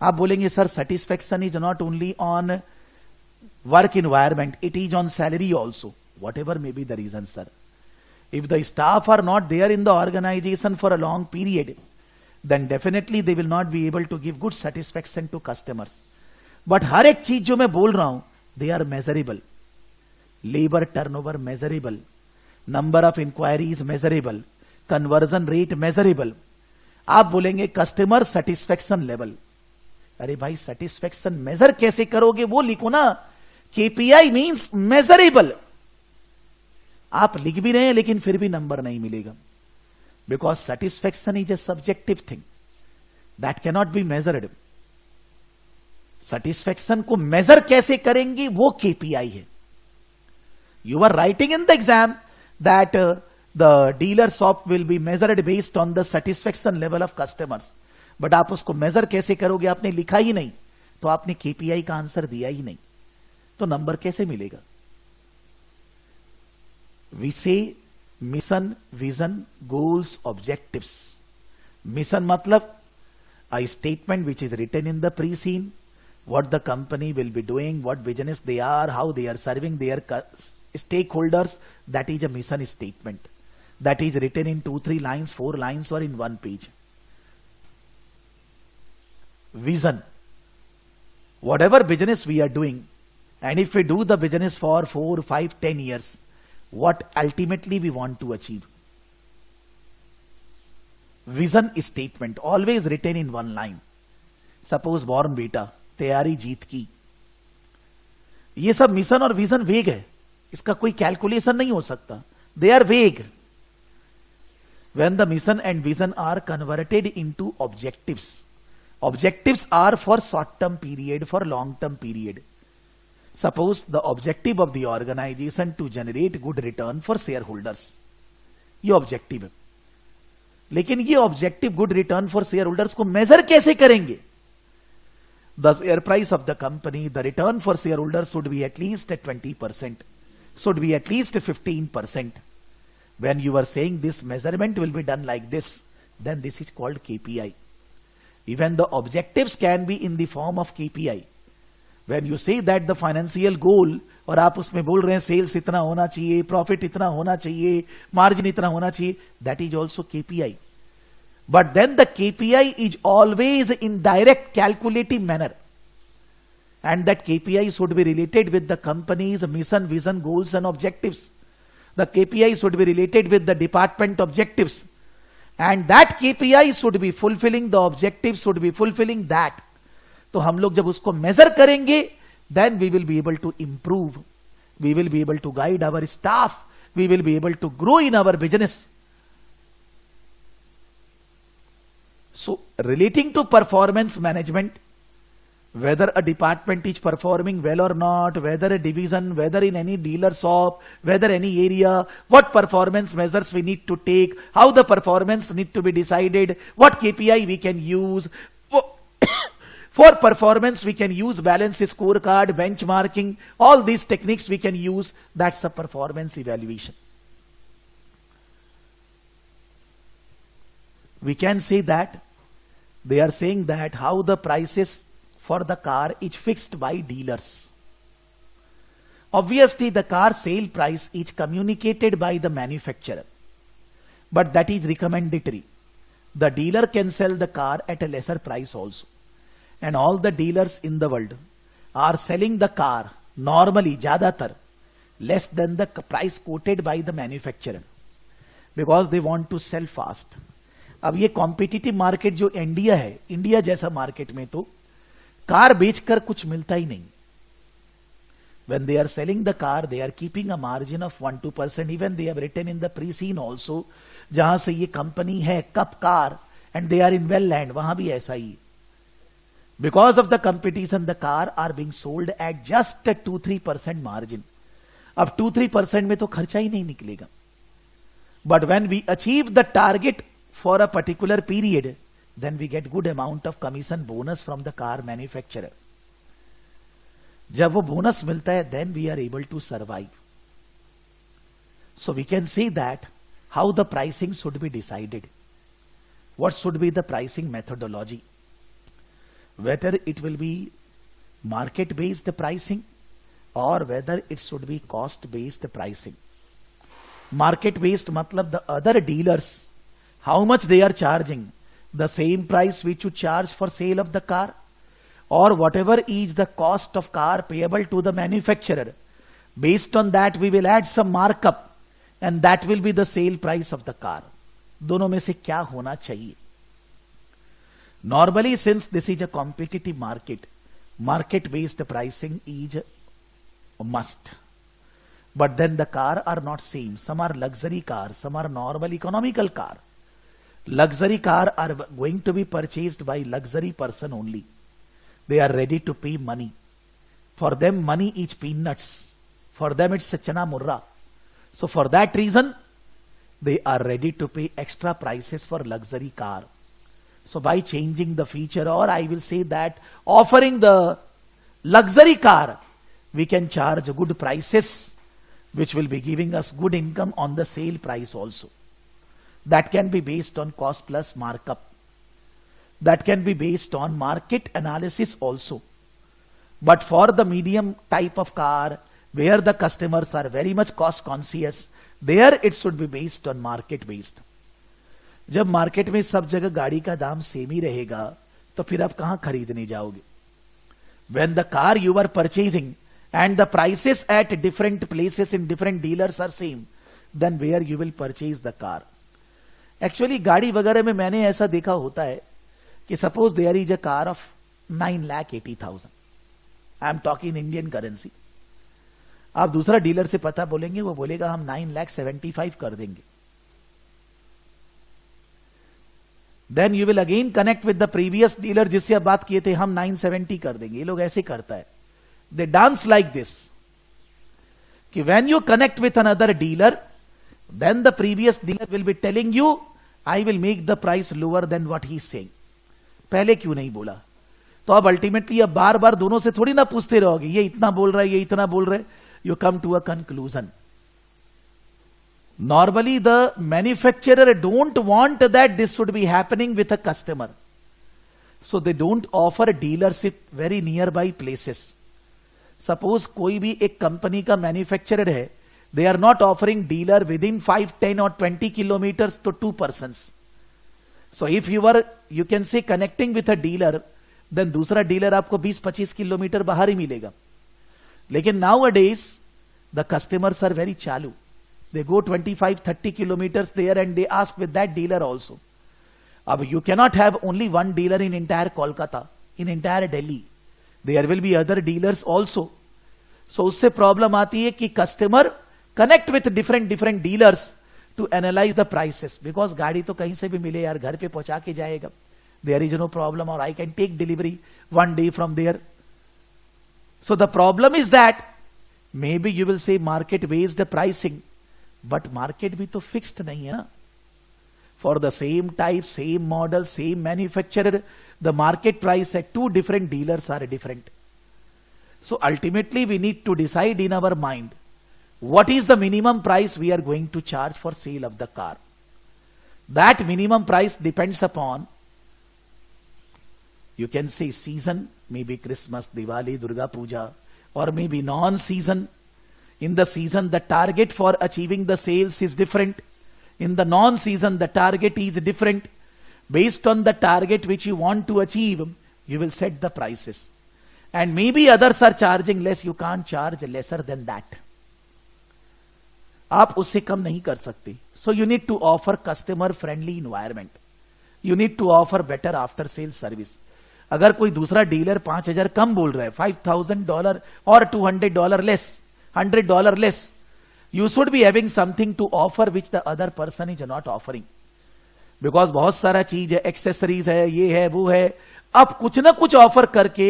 आप बोलेंगे sir satisfaction is not only on work environment, it is on salary also. Whatever may B the reason sir. If the staff are not there in the organization for a long period, then definitely they will not be able to give good satisfaction to customers. But हर एक चीज जो मैं बोल रहा हूं, they are measurable. Labor turnover measurable, number of inquiries measurable, conversion rate measurable. आप बोलेंगे customer satisfaction level. अरे भाई सेटिस्फेक्शन मेजर कैसे करोगे वो लिखो ना. KPI means measurable. आप लिख भी रहे हैं लेकिन फिर भी नंबर नहीं मिलेगा, because satisfaction is a subjective thing that can not be measured. Satisfaction को मेजर कैसे करेंगे वो केपीआई है. You are writing in the exam that the dealer shop will be measured based on the satisfaction level of customers, but आप उसको major कैसे करोगे आपने लिखा ही नहीं, तो आपने केपीआई का आंसर दिया ही नहीं, तो नंबर कैसे मिलेगा? We say mission, vision, goals, objectives. Mission मतलब a statement which is written in the pre-scene, what the company will be doing, what business they are, how they are serving their stakeholders. That is a mission statement. That is written in 2-3 lines, 4 lines, or in 1 page. Vision. Whatever business we are doing, and if we do the business for 4, 5, 10 years, what ultimately we want to achieve. Vision statement always written in 1 line. Suppose born beta, तैयारी जीत की. ये सब mission और vision वेग है, इसका कोई calculation नहीं हो सकता. They are vague. When the mission and vision are converted into objectives, objectives are for short term period, for long term period. Suppose the objective of the organization to generate good return for shareholders. ये objective है. लेकिन ये objective good return for share holders को measure कैसे करेंगे? The share price of the company, the return for share holders should be at least 20%, should be at least 15%. When you are saying this measurement will be done like this, then this is called KPI. Even the objectives can be in the form of KPI. When you say that the financial goal, और आप उसमें बोल रहे हैं sales इतना होना चाहिए, profit इतना होना चाहिए, मार्जिन इतना होना चाहिए, that is also KPI. But then the KPI is always in direct calculative manner. And that KPI should be related with the company's mission, vision, goals and objectives. The KPI should be related with the department objectives. And that KPI should be fulfilling the objectives, should be fulfilling that. तो हम लोग जब उसको major करेंगे, then we will be able to improve. We will be able to guide our staff. We will be able to grow in our business. So, relating to performance management, whether a department is performing well or not, whether a division, whether in any dealer shop, whether any area, what performance measures we need to take, how the performance need to be decided, what KPI we can use. For performance we can use balance scorecard, benchmarking, all these techniques we can use. That's a performance evaluation. We can say that they are saying that how the prices for the car is fixed by dealers. Obviously, the car sale price is communicated by the manufacturer, but that is recommendatory. The dealer can sell the car at a lesser price also. And all the dealers in the world are selling the car normally, ज़्यादातर, less than the price quoted by the manufacturer, because they want to sell fast. अब ये competitive market जो India है, India जैसा market में तो car बेचकर कुछ मिलता ही नहीं. When they are selling the car, they are keeping a margin of 1-2%. Even they have written in the pre-scene also, जहां से ये कंपनी है cup car, and they are in well land, वहां भी ऐसा ही. Because of the competition, the car are being sold at just a 2-3% margin. अब 2-3% में तो खर्चा ही नहीं निकलेगा. But when we achieve the target for a particular period, then we get good amount of commission bonus from the car manufacturer. जब वो bonus मिलता है, then we are able to survive. So we can say that how the pricing should be decided. What should be the pricing methodology? Whether it will be market-based pricing or whether it should be cost-based pricing. Market-based matlab the other dealers, how much they are charging, the same price which you charge for sale of the car, or whatever is the cost of car payable to the manufacturer. Based on that we will add some markup and that will be the sale price of the car. दोनों में से क्या होना चाहिए? Normally, since this is a competitive market, market-based pricing is a must. But then the car are not same. Some are luxury cars, some are normal economical car. Luxury car are going to be purchased by luxury person only. They are ready to pay money. For them, money is peanuts. For them, it's chana murra. So for that reason, they are ready to pay extra prices for luxury car. So by changing the feature, or I will say that offering the luxury car, we can charge good prices, which will be giving us good income on the sale price also. That can be based on cost plus markup. That can be based on market analysis also. But for the medium type of car, where the customers are very much cost conscious, there it should be based on market based. जब market में सब जगह गाड़ी का दाम same ही रहेगा, तो फिर आप कहां खरीदने जाओगे? When the car you are purchasing and the prices at different places in different dealers are same, then where you will purchase the car? Actually गाड़ी वगैरह में मैंने ऐसा देखा होता है कि suppose there is a car of 9,80,000. I am talking Indian currency. आप दूसरा डीलर से पता बोलेंगे, वो बोलेगा हम 9,75,000 कर देंगे. Then you will again connect with the previous dealer जिससे आप बात किए थे, हम 970 कर देंगे. ये लोग ऐसे करता है. They dance like this. कि when you connect with another dealer, then the previous dealer will be telling you I will make the price lower than what he is saying, पहले क्यों नहीं बोला? तो अब अल्टीमेटली अब बार बार दोनों से थोड़ी ना पूछते रहोगे, ये इतना बोल रहा है, ये इतना बोल रहे, you come to a conclusion. Normally the manufacturer don't want that this should be happening with a customer. So they don't offer dealership very nearby places. Suppose कोई भी एक कंपनी का मैन्युफैक्चरर है, they are not offering dealer within 5, 10 or 20 kilometers to 2 persons. So if you are, you can say connecting with a dealer, then दूसरा dealer आपको 20-25 kilometre बाहर ही मिलेगा. लेकिन nowadays the customers are very चालू. They go 25-30 kilometers there and they ask with that dealer also. अब you cannot have only one dealer in entire Kolkata, in entire Delhi. There will be other dealers also. So उससे problem आती है कि customer connect with different dealers to analyse the prices, because गाड़ी तो कहीं से भी मिले यार, घर पे पहुंचा के जाएगा, देयर इज नो प्रॉब्लम, और I can take delivery one day from there. So the problem is that maybe you will say market based pricing, but market भी तो फिक्स्ड नहीं है ना. For the same type, same model, same manufacturer, the market price at two different dealers are different. So ultimately we need to decide in our mind what is the minimum price we are going to charge for sale of the car. That minimum price depends upon, you can say season, maybe Christmas, Diwali, Durga Puja, or maybe non-season. In the season the target for achieving the sales is different. In the non-season the target is different. Based on the target which you want to achieve, you will set the prices. And maybe others are charging less, you can't charge lesser than that. आप उससे कम नहीं कर सकते. So you need to offer customer friendly environment. You need to offer better after sales service. अगर कोई दूसरा dealer 5,000 कम बोल रहा है, $5,000 और $200 less, $100 less, you should be having something to offer which the other person is not offering. Because बहुत सारा चीज है, एक्सेसरीज है, ये है, वो है, आप कुछ ना कुछ ऑफर करके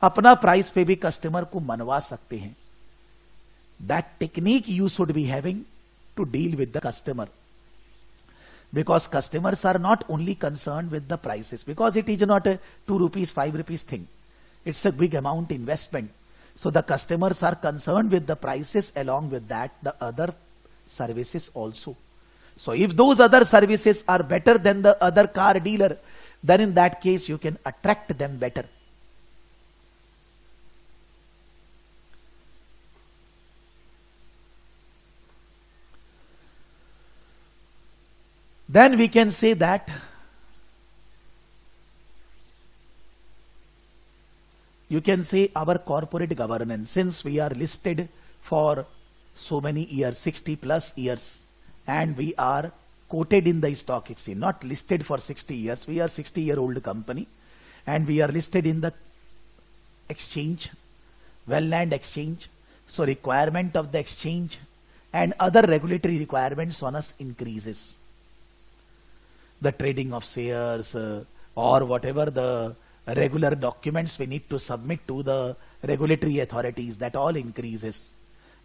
अपना प्राइस पे भी कस्टमर को मनवा सकते हैं. That technique you should be having to deal with the customer, because customers are not only concern with the prices, because it is not a ₹2, ₹5 thing, it's a big amount investment. So the customers are concern with the prices along with that the other services also. So if those other services are better than the other car dealer, then in that case you can attract them better. Then we can say that you can say our corporate governance, since we are listed for so many years, 60 plus years, and we are quoted in the stock exchange, not listed for 60 years, we are 60-year-old company, and we are listed in the exchange, Well-Land Exchange. So requirement of the exchange and other regulatory requirements on us increases. The trading of shares or whatever the regular documents we need to submit to the regulatory authorities, that all increases,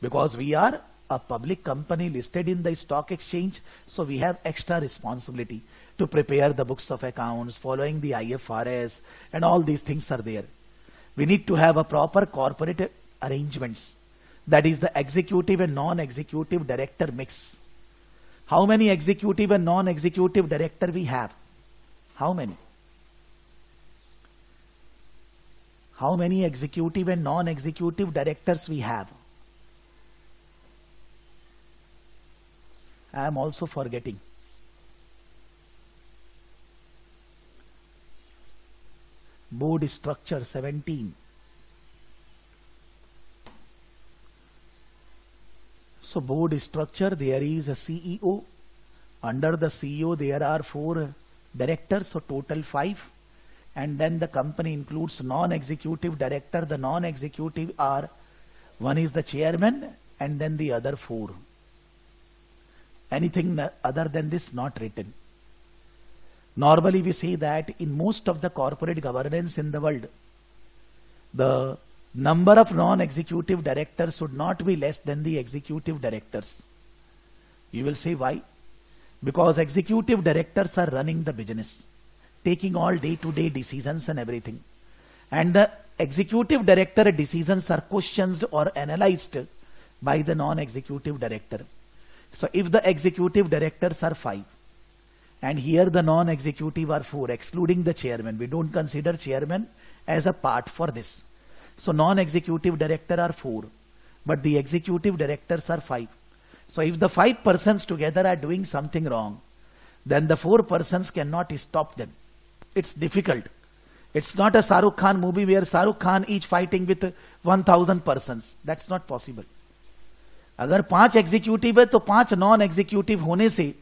because we are a public company listed in the stock exchange. So we have extra responsibility to prepare the books of accounts following the IFRS, and all these things are there. We need to have a proper corporate arrangements, that is the executive and non-executive director mix. How many executive and non-executive director we have? How many? How many executive and non-executive directors we have? I am also forgetting. Board structure 17. So board structure, there is a CEO. Under the CEO there are 4 directors, so total 5. And then the company includes non-executive director. The non-executive are, one is the chairman and then the other 4. Anything other than this not written. Normally we say that in most of the corporate governance in the world, the number of non-executive directors should not be less than the executive directors. You will say why? because executive directors are running the business, taking all day-to-day decisions and everything. And the executive director decisions are questioned or analyzed by the non-executive director. So if the executive directors are 5, and here the non-executive are 4, excluding the chairman, we don't consider chairman as a part for this. So non-executive director are 4, but the executive directors are 5. So if the 5 persons together are doing something wrong, then the 4 persons cannot stop them. It's difficult. It's not a Shahrukh Khan movie where Shahrukh Khan is fighting with 1000 persons. That's not possible. अगर 5 executive है तो 5 non executive होने से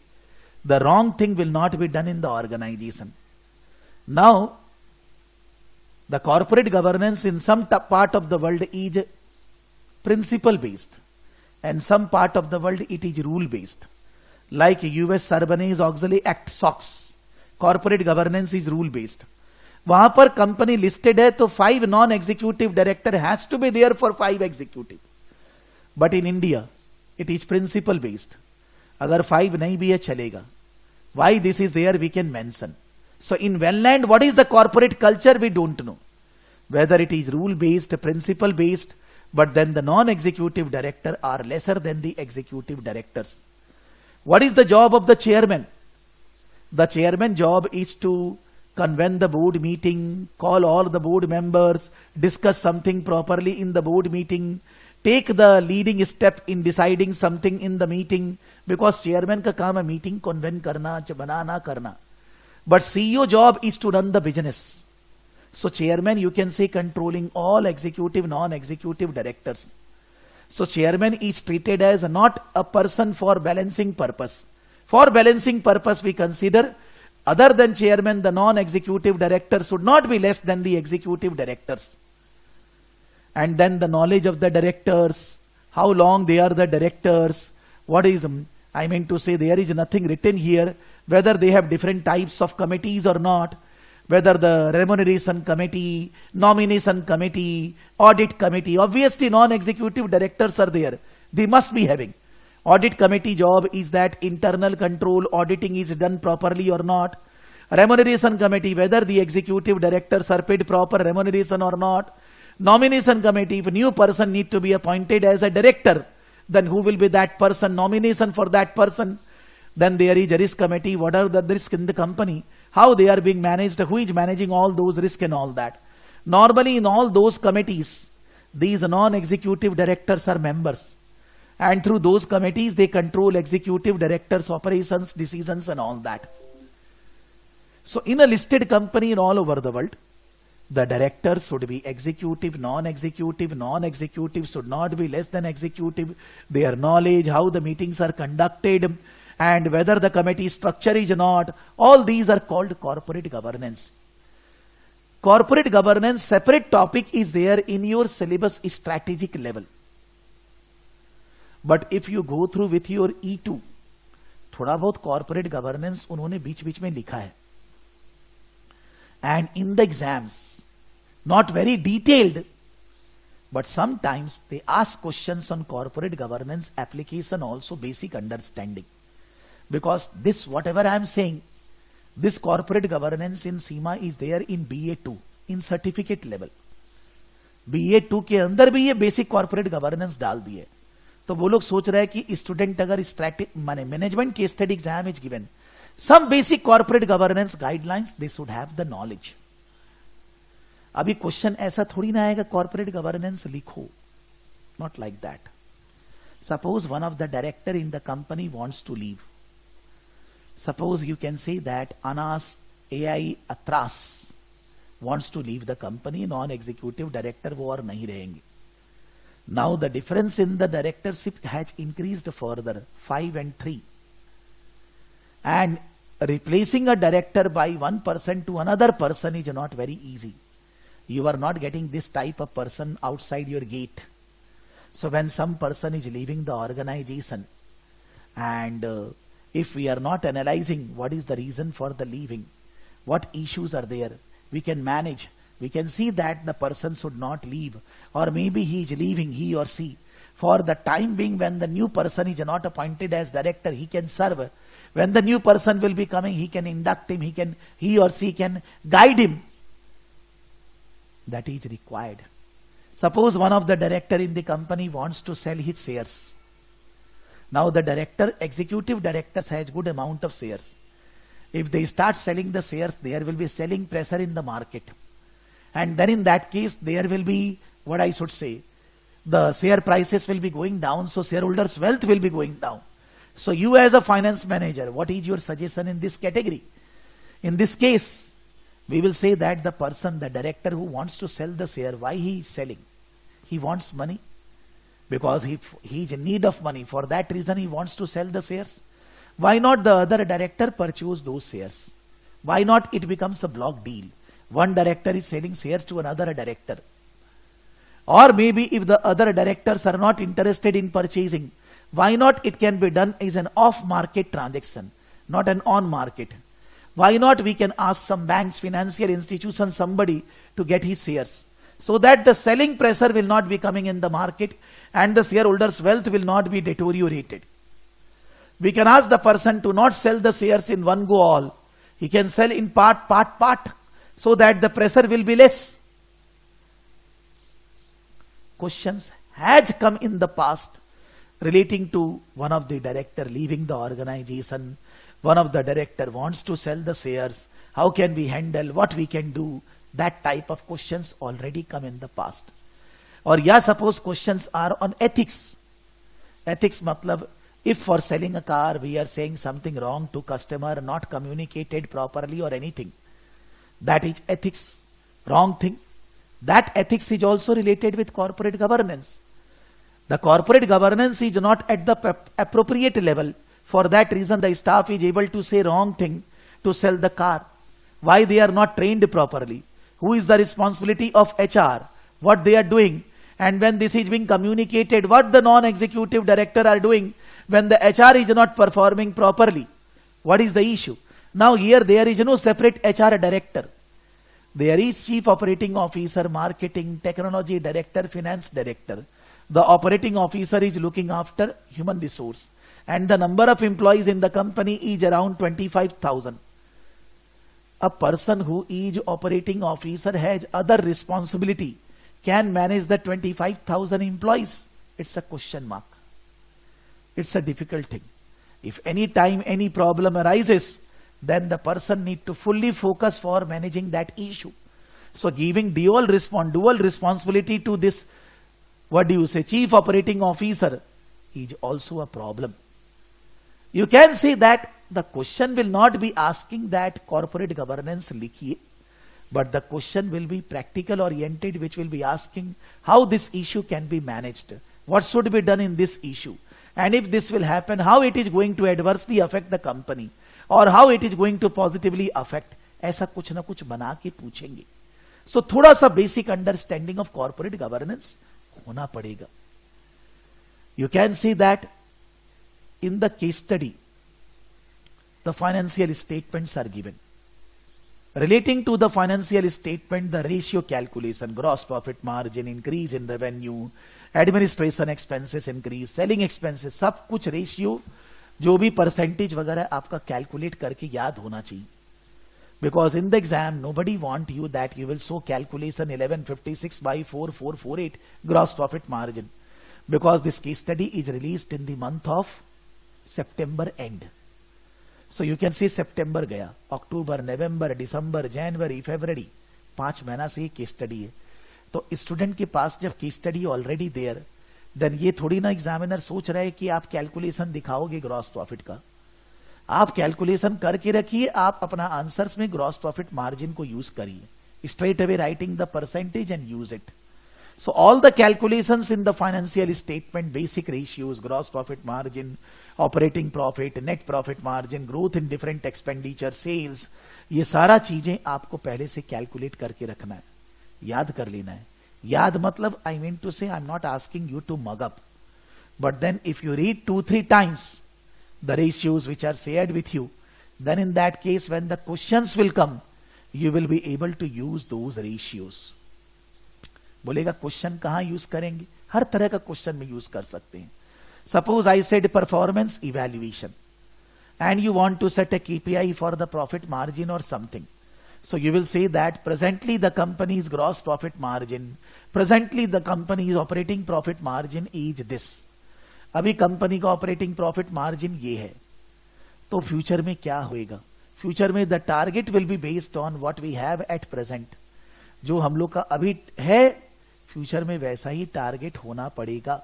the wrong thing will not be done in the organization. Now, the corporate governance in some part of the world is principle based, and some part of the world it is rule based. Like US Sarbanes-Oxley Act SOX, corporate governance is rule based. वहां पर company listed है तो 5 non executive director has to be there for 5 executive. But in India it is principle based. अगर 5 नहीं भी है चलेगा. Why this is there we can mention. So in वेनलैंड what is the corporate culture we don't know. Whether it is rule based, principle based, but then the non-executive director are lesser than the executive directors. What is the job of the chairman? The chairman job is to convene the board meeting, call all the board members, discuss something properly in the board meeting, take the leading step in deciding something in the meeting, because chairman का काम है meeting convene करना, बनाना करना. But CEO job is to run the business. So chairman, you can say, controlling all executive, non-executive directors. So chairman is treated as not a person for balancing purpose. For balancing purpose, we consider other than chairman, the non-executive directors should not be less than the executive directors. And then the knowledge of the directors, how long they are the directors, what is, I mean to say, there is nothing written here, whether they have different types of committees or not. Whether the remuneration committee, nomination committee, audit committee, obviously non-executive directors are there. They must be having. Audit committee job is that internal control, auditing is done properly or not. Remuneration committee, whether the executive directors are paid proper remuneration or not. Nomination committee, if a new person need to be appointed as a director, then who will be that person, nomination for that person. Then there is a risk committee, what are the risks in the company, how they are being managed, who is managing all those risks and all that. Normally in all those committees, these non-executive directors are members. And through those committees, they control executive directors' operations, decisions and all that. So in a listed company in all over the world, the directors should be executive, non-executive should not be less than executive. Their knowledge, how the meetings are conducted, and whether the committee structure is not, all these are called corporate governance. Corporate governance, separate topic is there in your syllabus strategic level. But if you go through with your E2, थोड़ा बहुत corporate governance उन्होंने बीच बीच में लिखा है. And in the exams, not very detailed, but sometimes they ask questions on corporate governance application, also basic understanding. Because this, whatever I am saying, this corporate governance in Seema is there in BA2, in certificate level. BA2 के अंदर भी ये basic corporate governance डाल दिए. तो वो लोग सोच रहे हैं कि स्टूडेंट अगर माने management case study exam is given, some basic corporate governance guidelines, they should have the knowledge. अभी क्वेश्चन ऐसा थोड़ी ना आएगा corporate governance लिखो. Not like that. Suppose one of the director in the company wants to leave. Suppose you can say that Anas AI Atras wants to leave the company, non-executive director वो और नहीं रहेंगे. Now the difference in the directorship has increased further, 5 and 3. And replacing a director by one person to another person is not very easy. You are not getting this type of person outside your gate. So when some person is leaving the organization, and if we are not analyzing what is the reason for the leaving, what issues are there, we can manage. We can see that the person should not leave, or maybe he is leaving, he or she, for the time being when the new person is not appointed as director, he can serve. When the new person will be coming, he can induct him, he or she can guide him. That is required. Suppose one of the director in the company wants to sell his shares. Now the director, executive directors has good amount of shares. If they start selling the shares, there will be selling pressure in the market. And then in that case, there will be, what I should say, the share prices will be going down, so shareholders' wealth will be going down. So you as a finance manager, what is your suggestion in this category? In this case, we will say that the person, the director who wants to sell the share, why he is selling? He wants money. Because he is in need of money. For that reason, he wants to sell the shares. Why not the other director purchase those shares? Why not it becomes a block deal? One director is selling shares to another director. Or maybe if the other directors are not interested in purchasing, why not it can be done as an off-market transaction, not an on-market? Why not we can ask some banks, financial institutions, somebody to get his shares, so that the selling pressure will not be coming in the market and the shareholders' wealth will not be deteriorated. We can ask the person to not sell the shares in one go all. He can sell in part, so that the pressure will be less. Questions had come in the past relating to one of the director leaving the organization. One of the director wants to sell the shares. How can we handle? What we can do? That type of questions already come in the past. Or yeah, suppose questions are on ethics. Ethics matlab, if for selling a car we are saying something wrong to customer, not communicated properly or anything, that is ethics, wrong thing. That ethics is also related with corporate governance. The corporate governance is not at the appropriate level. For that reason, the staff is able to say wrong thing to sell the car. Why they are not trained properly? Who is the responsibility of HR? What they are doing? And when this is being communicated, what the non-executive director are doing when the HR is not performing properly? What is the issue? Now here there is no separate HR director. There is chief operating officer, marketing, technology director, finance director. The operating officer is looking after human resource. And the number of employees in the company is around 25,000. A person who is operating officer has other responsibility, can manage the 25,000 employees. It's a question mark. It's a difficult thing. If any time any problem arises, then the person need to fully focus for managing that issue. So giving dual responsibility to this, what do you say, chief operating officer is also a problem. You can say that the question will not be asking that corporate governance likhiye, but the question will be practical oriented, which will be asking how this issue can be managed, what should be done in this issue, and if this will happen, how it is going to adversely affect the company or how it is going to positively affect. ऐसा कुछ ना कुछ बना के पूछेंगे. So थोड़ा सा basic understanding of corporate governance होना पड़ेगा. You can see that in the case study, the financial statements are given. Relating to the financial statement, the ratio calculation, gross profit margin, increase in revenue, administration expenses increase, selling expenses, सब कुछ ratio, जो भी percentage वगैरह आपका calculate करके याद होना चाहिए. Because in the exam, nobody want you that you will show calculation 1156 by 4448 gross profit margin. Because this case study is released in the month of September end. So you can see September गया, October, November, December, January, February, 5 महीना से ये case study है. तो student के पास जब case study already there, then ये थोड़ी ना एग्जामिनर सोच रहे कि आप कैलकुलेशन दिखाओगे ग्रॉस प्रॉफिट का. आप कैलकुलेशन करके रखिए, आप अपना आंसर्स में ग्रॉस प्रॉफिट मार्जिन को यूज करिए. Straight away writing the percentage and use it. So all the calculations in the financial statement, basic ratios, gross profit margin, operating profit, net profit margin, growth in different expenditure, sales, ये सारा चीजें आपको पहले से calculate करके रखना है, याद कर लेना है. याद मतलब I mean to say I'm not asking you to mug up, but then if you read 2-3 times the ratios which are shared with you, then in that case when the questions will come, you will be able to use those ratios. बोलेगा question कहां use करेंगे? हर तरह का question में use कर सकते हैं. Suppose I said performance evaluation. and you want to set a KPI for the profit margin or something. So you will say that presently the company's gross profit margin, presently the company's operating profit margin is this. अभी company का operating profit margin ये है. तो future में क्या होएगा? Future में the target will be based on what we have at present. जो हम लोग का अभी है, फ्यूचर में वैसा ही टारगेट होना पड़ेगा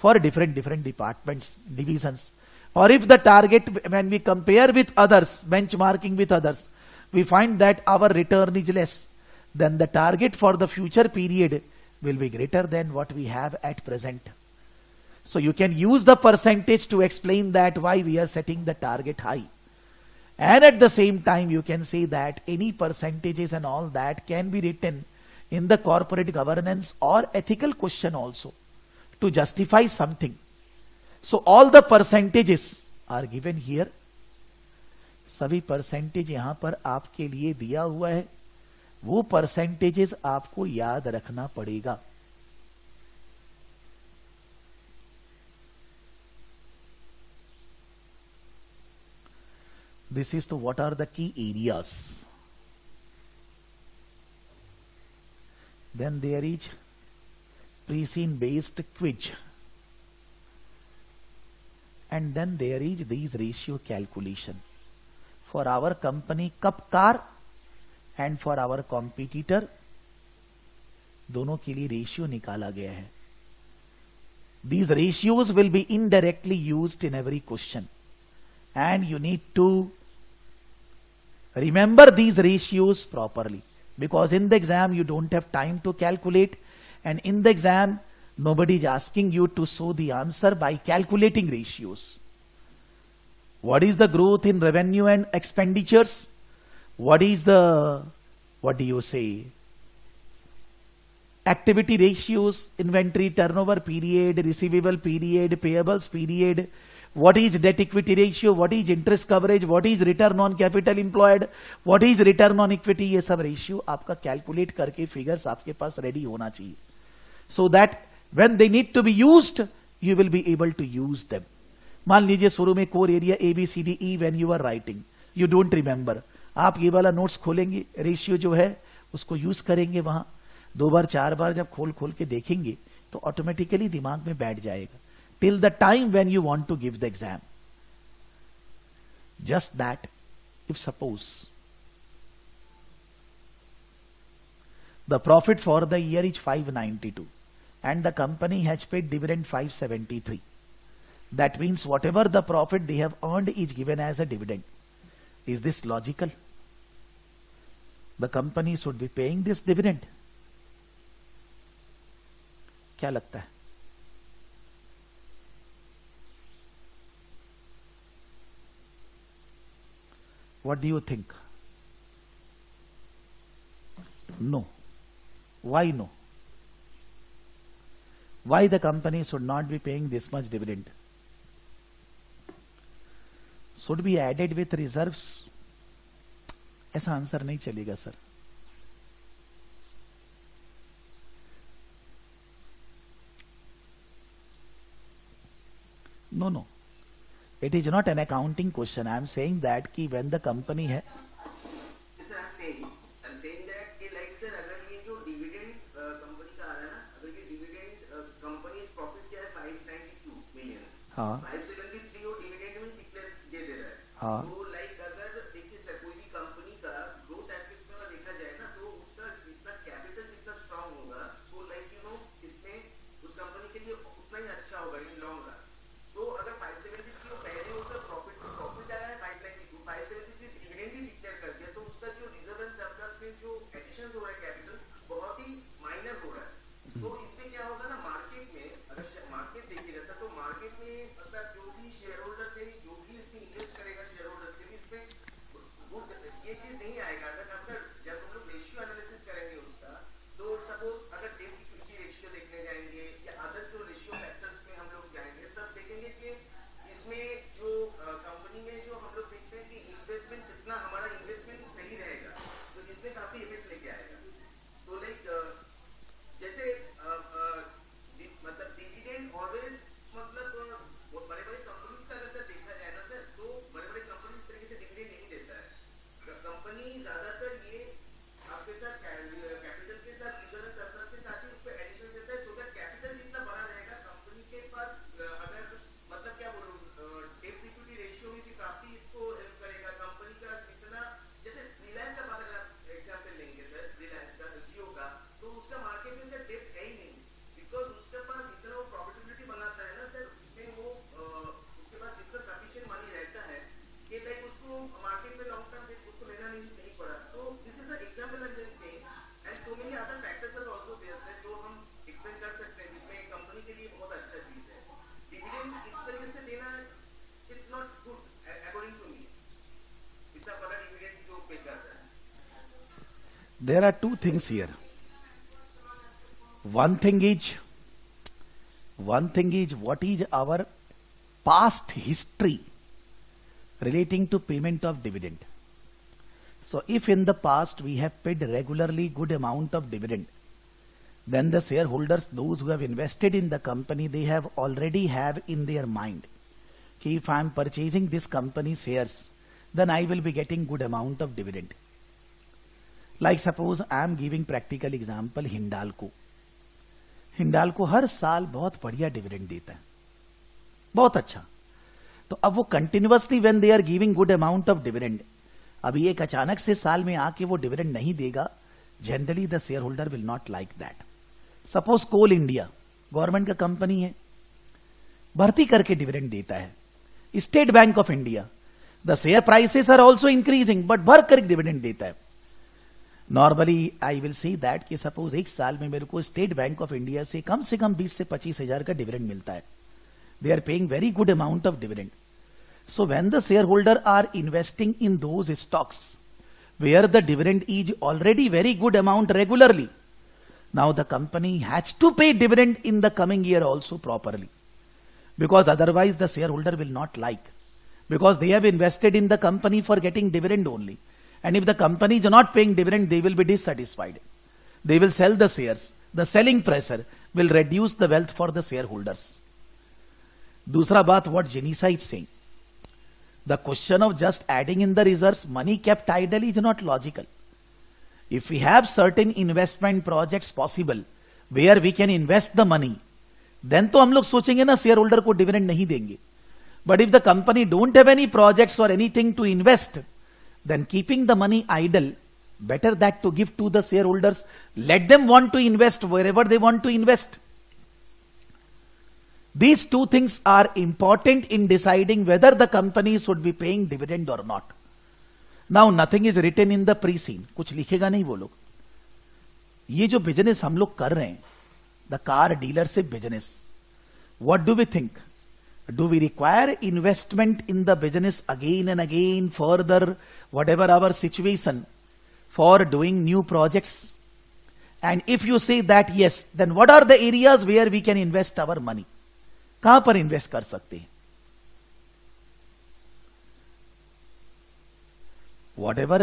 for different different departments, divisions. और if the target when we compare with others, benchmarking with others, we find that our return is less, then the target for the future period will be greater than what we have at present. So you can use the percentage to explain that why we are setting the target high. And at the same time, you can say that any percentages and all that can be written in the corporate governance or ethical question also to justify something. So all the percentages are given here. सभी percentage यहां पर आपके लिए दिया हुआ है. वो percentages आपको याद रखना पड़ेगा. दिस इज तो what are the key areas. Then there is pre-seen based quiz, and then there is these ratio calculation for our company Kapkar and for our competitor. दोनों के लिए रेशियो निकाला गया है. These ratios will be indirectly used in every question, and you need to remember these ratios properly, because in the exam you don't have time to calculate, and in the exam nobody is asking you to show the answer by calculating ratios. What is the growth in revenue and expenditures? What is the, what do you say, activity ratios, inventory turnover period, receivable period, payables period, what is debt equity ratio, what is interest coverage, what is return on capital employed, what is return on equity. ये सब ratio आपका calculate करके figures आपके पास ready होना चाहिए, so that when they need to be used you will be able to use them. मान लीजिए शुरू में core area ABCDE when you are writing, you don't remember, आप ये वाला नोट्स खोलेंगे, रेशियो जो है उसको यूज करेंगे वहां. 2 बार 4 बार जब खोल खोल के देखेंगे तो ऑटोमेटिकली दिमाग में बैठ जाएगा till the time when you want to give the exam. Just that if suppose the profit for the year is 592 and the company has paid dividend 573. That means whatever the profit they have earned is given as a dividend. Is this logical? The company should be paying this dividend. क्या लगता है? What do you think? No. Why no? Why the company should not be paying this much dividend? Should be added with reserves? ऐसा answer नहीं चलेगा sir. No. It is not an accounting question. I am saying that कि when the company है. Sir, I'm saying that कि like sir अगर ये जो dividend company का आ रहा है ना, अगर ये dividend company profit क्या है 592 million. हाँ. 573 वो dividend में declare दे दे रहा है. हाँ. तो like अगर देखिए सर कोई भी कंपनी का growth aspect में देखा जाए ना, तो उसका जितना capital जितना strong होगा, तो like you know इसमें उस कंपनी के लिए उतना ही अच्छा होगा in long run. तो अगर 573 पहले उसका प्रॉफिट आया है 592, 573 डिविडेंड भी डिक्लेयर कर दिया, तो उसका जो रिजर्व एंड सरप्लस में जो एडिशन हो रहा है कैपिटल बहुत ही माइनर हो रहा है. तो इससे क्या होगा ना, मार्केट में अगर मार्केट देखिएगा सर, तो मार्केट में मतलब जो भी शेयर होल्डर से जो भी इसमें इन्वेस्ट करेगा शेयर होल्डर्स के there are two things here. One thing is what is our past history relating to payment of dividend. So if in the past we have paid regularly good amount of dividend, then the shareholders, those who have invested in the company, they have already have in their mind, कि if I am purchasing this company shares, then I will be getting good amount of dividend. Like suppose I am giving practical example, Hindalco. Hindalco हर साल बहुत बढ़िया dividend देता है, बहुत अच्छा. तो अब वो continuously when they are giving good amount of dividend, अभी एक अचानक से साल में आके वो डिविडेंड नहीं देगा, generally the share holder will not like that. Suppose Coal India government का कंपनी है, भर्ती करके डिविडेंड देता है. State Bank of India, the share prices are also increasing but भर कर डिविडेंड देता है. Normally I will see that कि सपोज एक साल में मेरे को स्टेट बैंक ऑफ इंडिया से कम 20 से 25 हजार का डिविडेंड मिलता है. They are paying very good amount of dividend. So when the share holder are investing in those stocks where the dividend is already very good amount regularly, now the company has to pay dividend in the coming year also properly, because otherwise the share holder will not like, because they have invested in the company for getting dividend only. And if the company is not paying dividend, they will be dissatisfied. They will sell the shares. The selling pressure will reduce the wealth for the shareholders. दूसरा बात, what Janisa is saying, the question of just adding in the reserves, money kept idle is not logical. If we have certain investment projects possible where we can invest the money, then तो हम लोग सोचेंगे ना shareholder को dividend नहीं देंगे. But if the company don't have any projects or anything to invest, then keeping the money idle, better that to give to the shareholders. Let them want to invest wherever they want to invest. These two things are important in deciding whether the company should be paying dividend or not. Now nothing is written in the pre-scene. कुछ लिखेगा नहीं वो लोग. ये जो business हम लोग कर रहे हैं, the car dealership business, what do we think? Do we require investment in the business again and again further, whatever our situation, for doing new projects? And if you say that yes, then what are the areas where we can invest our money? कहां पर invest कर सकते हैं? Whatever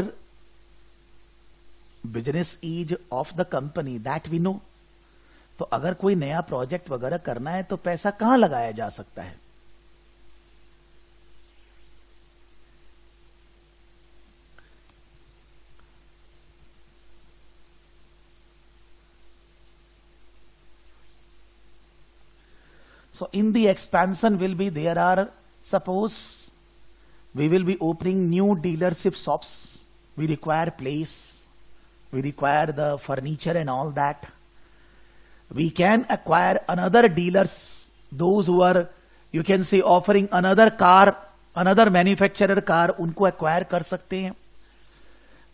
business is of the company that we know. तो अगर कोई नया project वगैरह करना है तो पैसा कहां लगाया जा सकता है? So in the expansion will be, there are, suppose we will be opening new dealership shops. We require place, we require the furniture and all that. We can acquire another dealers, those who are, you can say, offering another car, another manufacturer car, उनको acquire कर सकते हैं.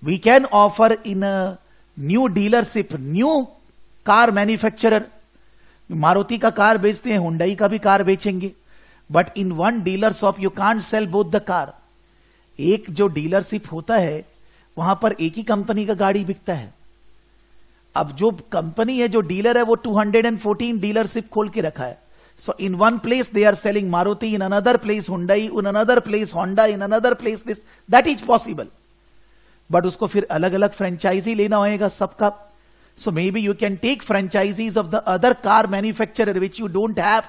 We can offer in a new dealership, new car manufacturer. Maruti का car बेचते हैं, Hyundai का भी car बेचेंगे. But in one dealer shop you can't sell both the car. एक जो डीलरशिप होता है वहां पर एक ही कंपनी का गाड़ी बिकता है. अब जो कंपनी है, जो डीलर है, वो 214 डीलरशिप खोल के रखा है. So in one place they are selling Maruti, in another place Hyundai, in another place Honda, in another place this. That is possible. But उसको फिर अलग अलग फ्रेंचाइजी लेना होगा सबका. So maybe you can take franchisees of the other car manufacturer which you don't have.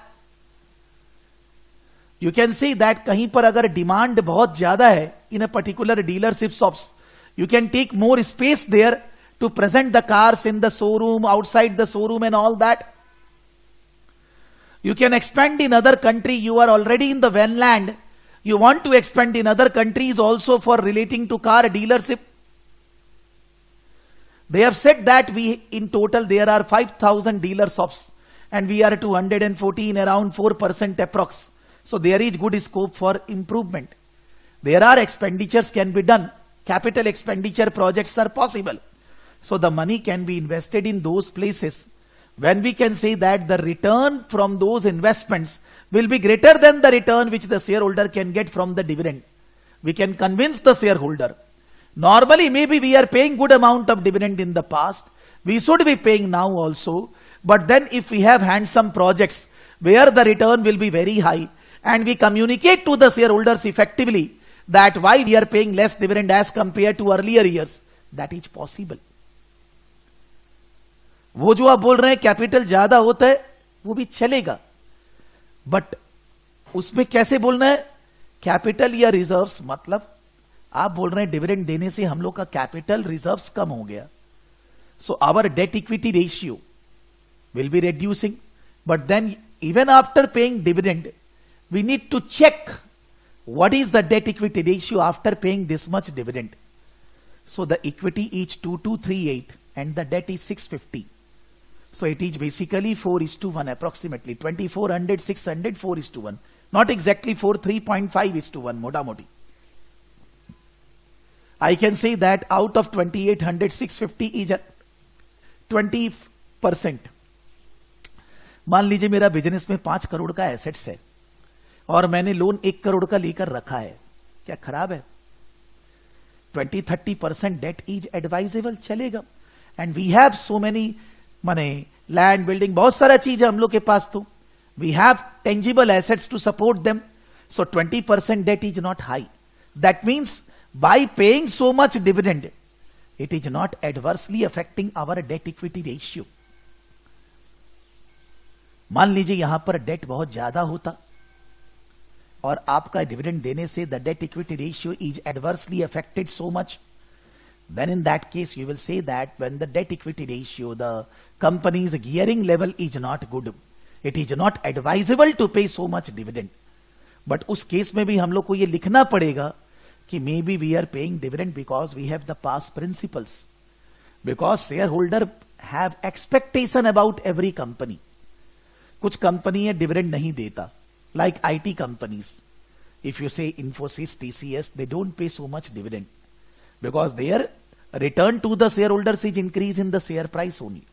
You can say that कहीं पर अगर डिमांड बहुत ज्यादा है in a particular dealership shops, you can take more space there to present the cars in the showroom, outside the showroom and all that. You can expand in other country. You are already in the land. You want to expand in other countries also for relating to car dealership. They have said that we, in total, there are 5,000 dealer shops and we are 214, around 4% approx. So there is good scope for improvement. There are expenditures can be done. Capital expenditure projects are possible. So the money can be invested in those places when we can say that the return from those investments will be greater than the return which the shareholder can get from the dividend. We can convince the shareholder Normally, maybe we are paying good amount of dividend in the past. We should be paying now also. But then if we have handsome projects where the return will be very high and we communicate to the shareholders effectively that why we are paying less dividend as compared to earlier years, that is possible. वो जो आप बोल रहे हैं capital ज्यादा होता है वो भी चलेगा, बट उसमें कैसे बोलना है? कैपिटल या रिजर्व्स, मतलब आप बोल रहे हैं डिविडेंड देने से हम लोग का कैपिटल रिजर्व्स कम हो गया, so our debt equity ratio will be reducing. But then even after paying dividend, we need to check what is the debt equity ratio after paying this much dividend. So the equity is 2238 and the debt is 650. So it is basically 4:1 approximately. 2400, 600, 4:1. Not exactly 4, 3.5:1 मोटा मोटी. I can say that out of 2800, 650 is 20%. मान लीजिए मेरा business में 5 करोड़ का assets है और मैंने लोन 1 करोड़ का लेकर रखा है, क्या खराब है? 20-30% डेट इज एडवाइजेबल, चलेगा. And we have so many माने लैंड, बिल्डिंग, बहुत सारा चीज है हम लोग के पास, तो we have tangible assets to support them. So 20% debt is not high. That means by paying so much dividend it is not adversely affecting our debt equity ratio. मान लीजिए यहां पर डेट बहुत ज्यादा होता और आपका डिविडेंड देने से the date equity ratio is adversely affected so much, then in that case you will say that when the debt equity ratio, the company's gearing level is not good, it is not advisable to pay so much dividend. But उस case में भी हम लोग को ये लिखना पड़ेगा कि maybe we are paying dividend because we have the past principles, because shareholder have expectation about every company. कुछ कंपनी है डिविडेंड नहीं देता, like IT companies. If you say Infosys, TCS, they don't pay so much dividend because their return to the shareholders is increase in the share price only.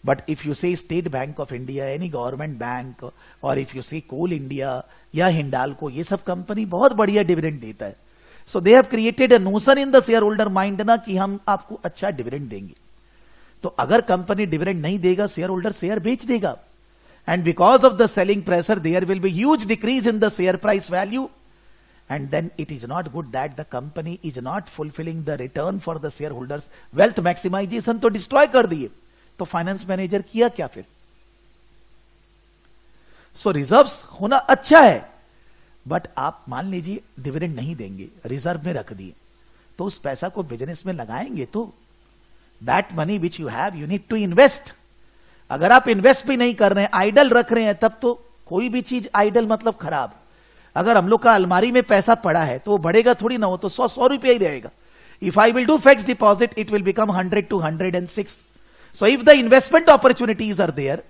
But if you say State Bank of India, any government bank, or if you say Coal India या Hindalco, ये सब company बहुत बढ़िया dividend देता है. So they have created a notion in the shareholder mind ना कि हम आपको अच्छा डिविडेंड देंगे. तो अगर कंपनी डिविडेंड नहीं देगा, शेयर होल्डर शेयर बेच देगा. And because of the selling pressure, there will be huge decrease in the share price value. And then it is not good that the company is not fulfilling the return for the shareholders. Wealth maximization तो destroy कर दिए. तो finance manager किया क्या फिर? सो reserves होना अच्छा है, बट आप मान लीजिए डिविडेंड नहीं देंगे, रिजर्व में रख दिए, तो उस पैसा को बिजनेस में लगाएंगे तो that money which you have you need to invest. अगर आप इन्वेस्ट भी नहीं कर रहे हैं, आइडल रख रहे हैं, तब तो कोई भी चीज आइडल मतलब खराब. अगर हम लोग का अलमारी में पैसा पड़ा है तो वो बढ़ेगा थोड़ी ना, हो तो 100 रुपया ही रहेगा. If I will do fix deposit it will become 100 to 106. So if the investment opportunities are there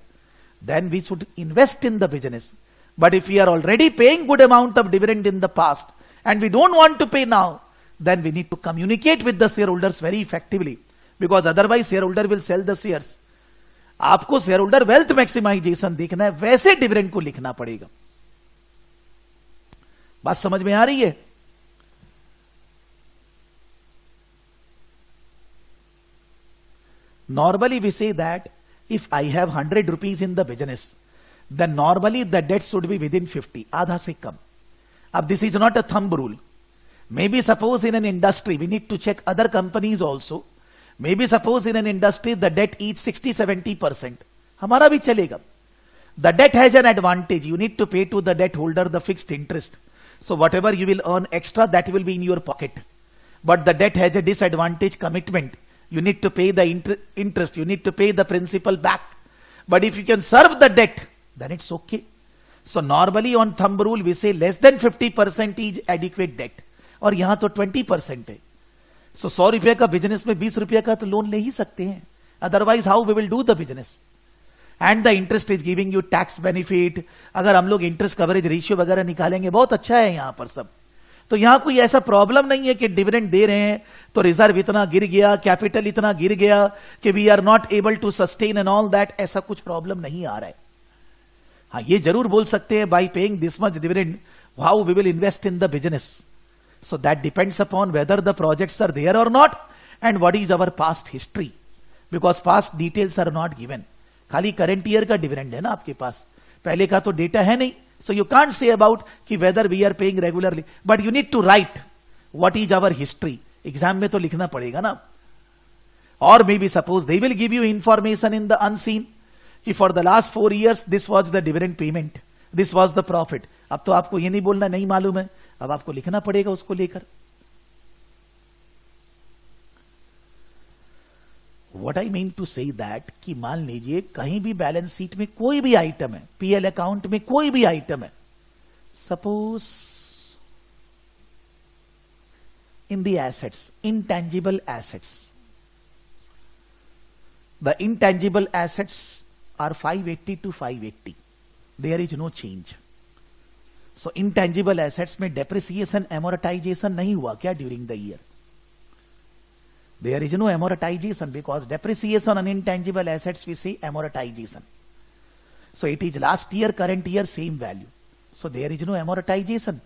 then we should invest in the business. But if we are already paying good amount of dividend in the past and we don't want to pay now, then we need to communicate with the shareholders very effectively, because otherwise shareholder will sell the shares. आपको shareholder wealth maximisation देखना है, वैसे dividend को लिखना पड़ेगा. बात समझ में आ रही है? Normally we say that if I have 100 rupees in the business, then normally the debt should be within 50, आधा से कम. अब this is not a thumb rule. Maybe suppose in an industry, we need to check other companies also. Maybe suppose in an industry the debt is 60-70%. हमारा भी चलेगा. The debt has an advantage. You need to pay to the debt holder the fixed interest. So whatever you will earn extra, that will be in your pocket. But the debt has a disadvantage commitment. You need to pay the interest. You need to pay the principal back. But if you can serve the debt, then it's okay. So normally on thumb rule we say less than 50% is adequate debt. और यहां तो 20% है. So 100 रुपए का business में 20 रुपए का तो लोन ले ही सकते हैं. Otherwise how we will do the business? And the interest is giving you tax benefit. अगर हम लोग इंटरेस्ट कवरेज रेशियो वगैरह निकालेंगे, बहुत अच्छा है यहां पर सब. तो यहां कोई ऐसा प्रॉब्लम नहीं है कि डिविडेंड दे रहे हैं तो रिजर्व इतना गिर गया, कैपिटल इतना गिर गया कि we are not able to sustain and all that. ऐसा कुछ प्रॉब्लम नहीं आ रहा है. हाँ, ये जरूर बोल सकते हैं by paying this much dividend how we will invest in the business. So that depends upon whether the projects are there or not and what is our past history. Because past details are not given. खाली current year का dividend है ना आपके पास, पहले का तो data है नहीं. So you can't say about कि whether we are paying regularly, but you need to write what is our history. Exam में तो लिखना पड़ेगा ना. Or maybe suppose they will give you information in the unseen कि for the last 4 years this was the dividend payment, this was the profit. अब तो आपको ये नहीं बोलना नहीं मालूम है, अब आपको लिखना पड़ेगा उसको लेकर. What I mean to say that कि मान लीजिए कहीं भी बैलेंस शीट में कोई भी आइटम है, पीएल अकाउंट में कोई भी आइटम है, suppose in the assets, intangible assets. The intangible assets are 580 to 580. There is no change. So intangible assets में depreciation, amortization नहीं हुआ क्या during the year? There is no amortization because depreciation on intangible assets we say amortization. So it is last year, current year, same value. So there is no amortization.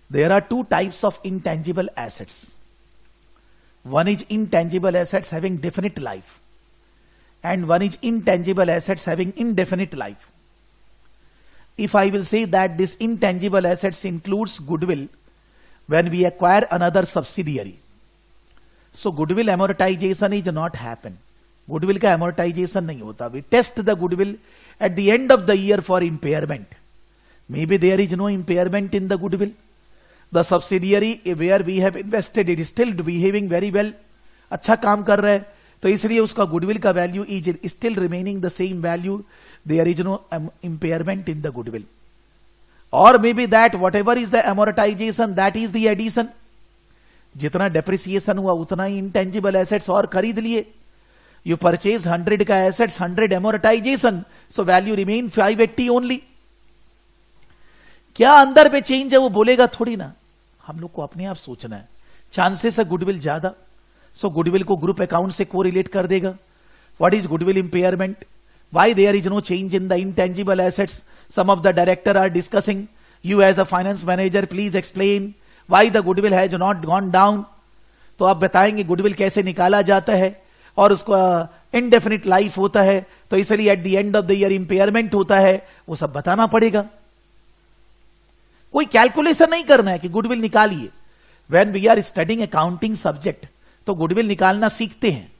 There are two types of intangible assets. One is intangible assets having definite life, and one is intangible assets having indefinite life. If I will say that this intangible assets includes goodwill when we acquire another subsidiary, so goodwill amortization is not happen. Goodwill का amortization नहीं होता. We test the goodwill at the end of the year for impairment. Maybe there is no impairment in the goodwill. The subsidiary where we have invested it is still behaving very well, अच्छा काम कर रहा है, तो इसलिए उसका goodwill का value is still remaining the same value. There is no impairment in the goodwill. Or maybe that whatever is the amortization, that is the addition. जितना depreciation हुआ उतना ही intangible assets और खरीद लिए. You purchase 100 का assets, 100 amortization, so value remain 580 only. क्या अंदर पे चेंज है वो बोलेगा थोड़ी ना, हम लोग को अपने आप सोचना है. चांसेस है गुडविल ज्यादा, सो गुडविल को ग्रुप अकाउंट से कोरिलेट कर देगा. What is goodwill impairment? Why there is no change in the intangible assets? Some of the director are discussing. You as a finance manager please explain why the goodwill has not gone down. तो आप बताएंगे goodwill कैसे निकाला जाता है और उसका indefinite life होता है, तो इसलिए at the end of the year impairment होता है, वो सब बताना पड़ेगा. कोई कैलकुलेशन नहीं करना है कि गुडविल निकालिए. When we are studying accounting subject तो गुडविल निकालना सीखते हैं,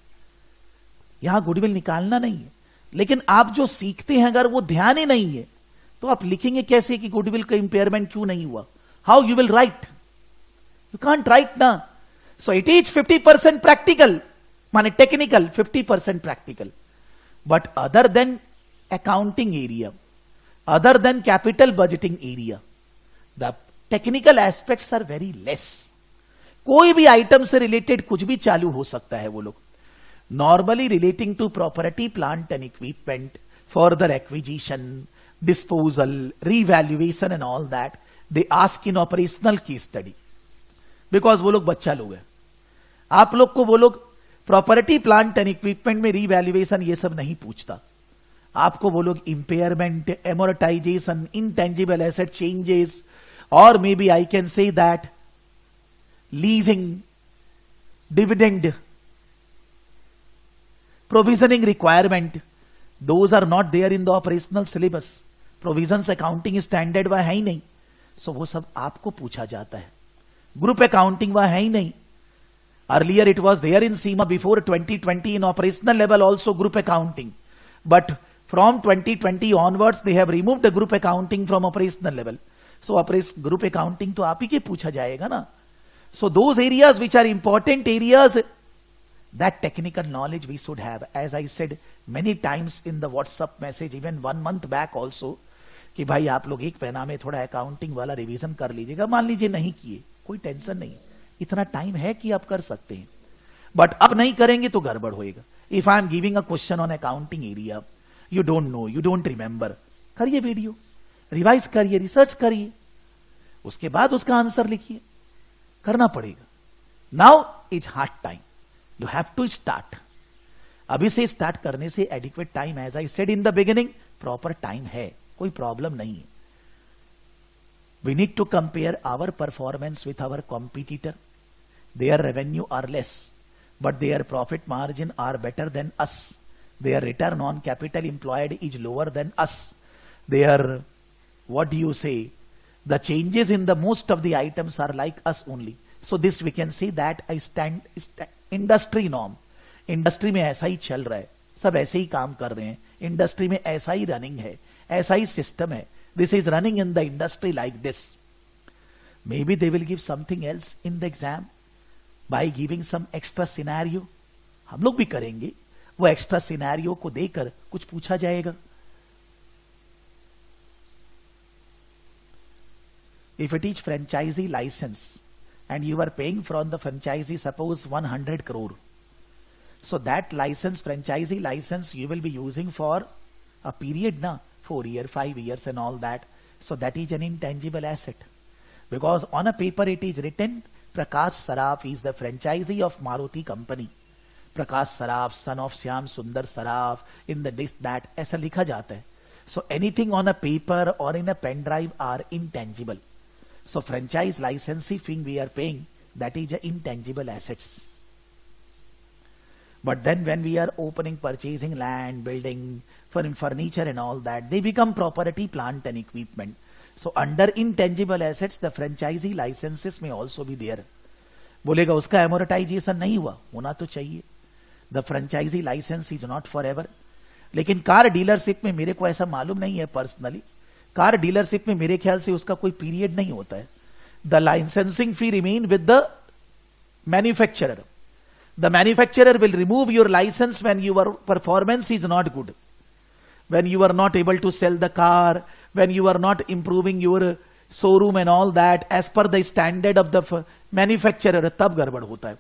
यहां गुडविल निकालना नहीं है. लेकिन आप जो सीखते हैं अगर वो ध्यान ही नहीं है तो आप लिखेंगे कैसे कि गुडविल का इंपेयरमेंट क्यों नहीं हुआ? How you will write? You can't right ना. सो इट इज 50% प्रैक्टिकल, माने technical, 50% practical. But other than accounting area, other than capital budgeting area, the technical aspects are very less. कोई भी आइटम से related कुछ भी चालू हो सकता है. वो लोग normally relating to property, plant and equipment, further acquisition, disposal, revaluation and all that they ask in operational की स्टडी, बिकॉज वो लोग बच्चा लोग हैं. आप लोग को वो लोग प्रॉपर्टी, प्लांट एंड इक्विपमेंट में रीवैल्यूएशन ये सब नहीं पूछता. आपको वो लोग impairment, amortisation, intangible asset changes, or maybe I can say that leasing, dividend, provisioning requirement, those are not there in the operational syllabus. Provisions accounting standard वह है ही नहीं, so वो सब आपको पूछा जाता है. Group accounting वह है ही नहीं. Earlier it was there in SEMA before 2020 in operational level also group accounting, but from 2020 onwards they have removed the group accounting from operational level. So group accounting तो आप ही के पूछा जाएगा ना. So those areas which are important areas, that technical knowledge we should have. As I said many times in the WhatsApp message even 1 month back also कि भाई आप लोग एक पहना में थोड़ा अकाउंटिंग वाला रिवीजन कर लीजिएगा. मान लीजिए नहीं किए, कोई टेंशन नहीं, इतना टाइम है कि आप कर सकते हैं. बट अब नहीं करेंगे तो गड़बड़ होएगा. If I am giving a question on accounting area, you don't know, you don't remember, करिए वीडियो, रिवाइज करिए, रिसर्च करिए, उसके बाद उसका आंसर लिखिए, करना पड़ेगा. Now is hard time. You have to start. अभी से स्टार्ट करने से adequate time, as I said in the beginning, proper time है, कोई प्रॉब्लम नहीं है. We need to compare our performance with our competitor. There revenue are less, but their profit margin are better than us. Their return on capital employed is lower than us. Their, what do you say, the changes in the most of the items are like us only. So this we can say that I industry norm. Industry में ऐसा ही चल रहा है, सब ऐसे ही काम कर रहे हैं, इंडस्ट्री में ऐसा ही रनिंग है, ऐसा ही सिस्टम है. This is running in the industry like this. Maybe they will give something else in the exam by giving some extra scenario. हम लोग भी करेंगे, वो एक्स्ट्रा सिनेरियो को देकर कुछ पूछा जाएगा. If it is franchisee licence and you are paying from the franchisee suppose 100 crore, so that license, franchisee license, you will be using for a period na, 4 years, 5 years and all that. So that is an intangible asset, because on a paper it is written Prakash Saraf is the franchisee of Maruti company. Prakash Saraf, son of Shyam Sundar Saraf, in the this that, ऐसा लिखा जाता है. So anything on a paper or in a pen drive are intangible. So franchise licensing fee we are paying, that is a intangible assets. But then when we are opening, purchasing land, building, furniture and all that, they become property, plant and equipment. So under intangible assets, the franchisee licenses may also be there. बोलेगा उसका amortization नहीं हुआ, होना तो चाहिए. The franchisee license is not forever. लेकिन car dealership में मेरे को ऐसा मालूम नहीं है पर्सनली. कार डीलरशिप में मेरे ख्याल से उसका कोई पीरियड नहीं होता है. The licensing fee remain with the manufacturer. The manufacturer will remove your license when your performance is not good, when you are not able to sell the car, when you are not improving your showroom and all that as per the standard of the manufacturer, तब गड़बड़ होता है.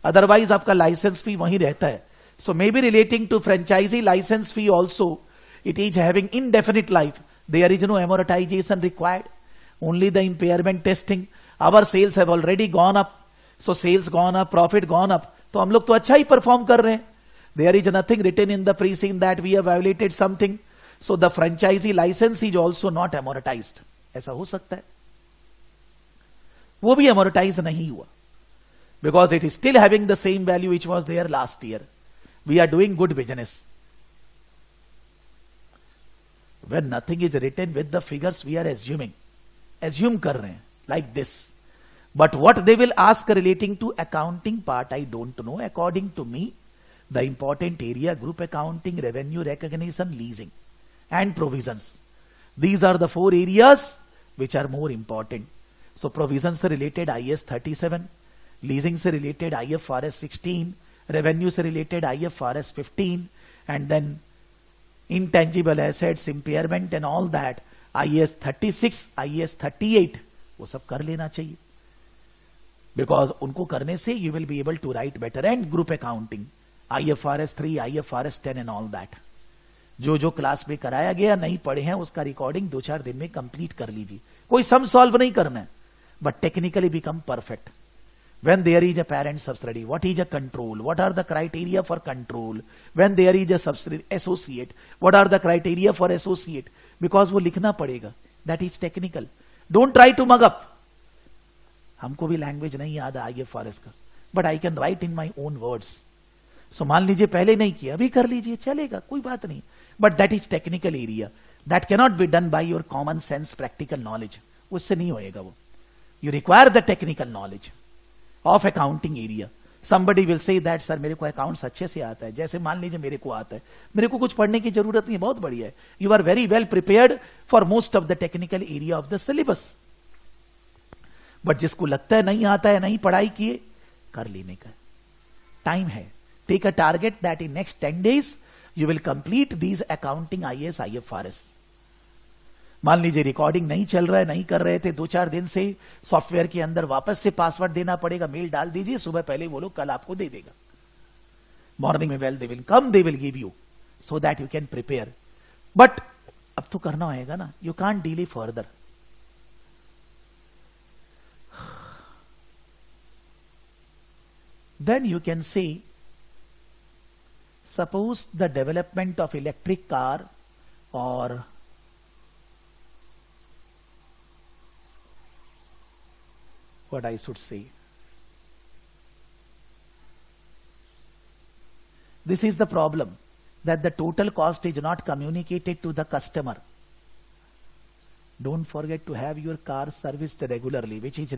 Otherwise आपका license fee वहीं रहता है. So maybe relating to franchisee license fee also, it is having indefinite life. There is no amortization required, only the impairment testing. Our sales have already gone up, so sales gone up, profit gone up. तो हम लोग तो अच्छा ही perform कर रहे हैं. There is nothing written in the pre-seen that we have violated something, so the franchisee licence is also not amortised. ऐसा हो सकता है, वो भी एमोरटाइज नहीं हुआ, because it is still having the same value which was there last year. We are doing good business. When nothing is written with the figures we are assume कर रहे हैं like this. But what they will ask relating to accounting part, I don't know. According to me, the important area, group accounting, revenue recognition, leasing, and provisions. These are the 4 areas which are more important. So provisions से related IS 37, leasing से related IFRS 16, revenue से related IFRS 15, and then intangible assets, impairment and all that, IS 36, IS 38, वो सब कर लेना चाहिए. Because उनको करने से you will be able to write better. And group accounting, IFRS 3, IFRS 10 and all that. जो जो क्लास में कराया गया नहीं पढ़े हैं उसका रिकॉर्डिंग 2-4 दिन में कंप्लीट कर लीजिए. कोई सम सॉल्व नहीं करना है, but technically become perfect. When there is a parent subsidiary, what is a control? What are the criteria for control? When there is a subsidiary associate, what are the criteria for associate? Because वो लिखना पड़ेगा. That is technical. Don't try to mug up. हमको भी language नहीं याद है IFRS का, but I can write in my own words. So मान लीजिए पहले नहीं किया, अभी कर लीजिए, चलेगा, कोई बात नहीं. But that is technical area, that cannot be done by your common sense practical knowledge. उससे नहीं होएगा वो. You require the technical knowledge of accounting area. somebody will say that sir मेरे को अकाउंट्स अच्छे से आता है. जैसे मान लीजिए मेरे को आता है, मेरे को कुछ पढ़ने की जरूरत नहीं है, बहुत बढ़िया है. You are very well prepared for most of the technical area of the syllabus. But जिसको लगता है नहीं आता है, नहीं पढ़ाई किए, कर लेने का टाइम है. Take a target that in next 10 days you will complete these accounting IAS IFRS. मान लीजिए रिकॉर्डिंग नहीं चल रहा है, नहीं कर रहे थे, 2-4 दिन से सॉफ्टवेयर के अंदर वापस से पासवर्ड देना पड़ेगा. मेल डाल दीजिए, सुबह पहले वो लोग कल आपको दे देगा. मॉर्निंग में well they will come, they will give you, so that you can prepare. But अब तो करना होगा ना, you can't delay further. then you can say, suppose the development of electric car, or what I should say, this is the problem, that the total cost is not communicated to the customer. Don't forget to have your car serviced regularly, which is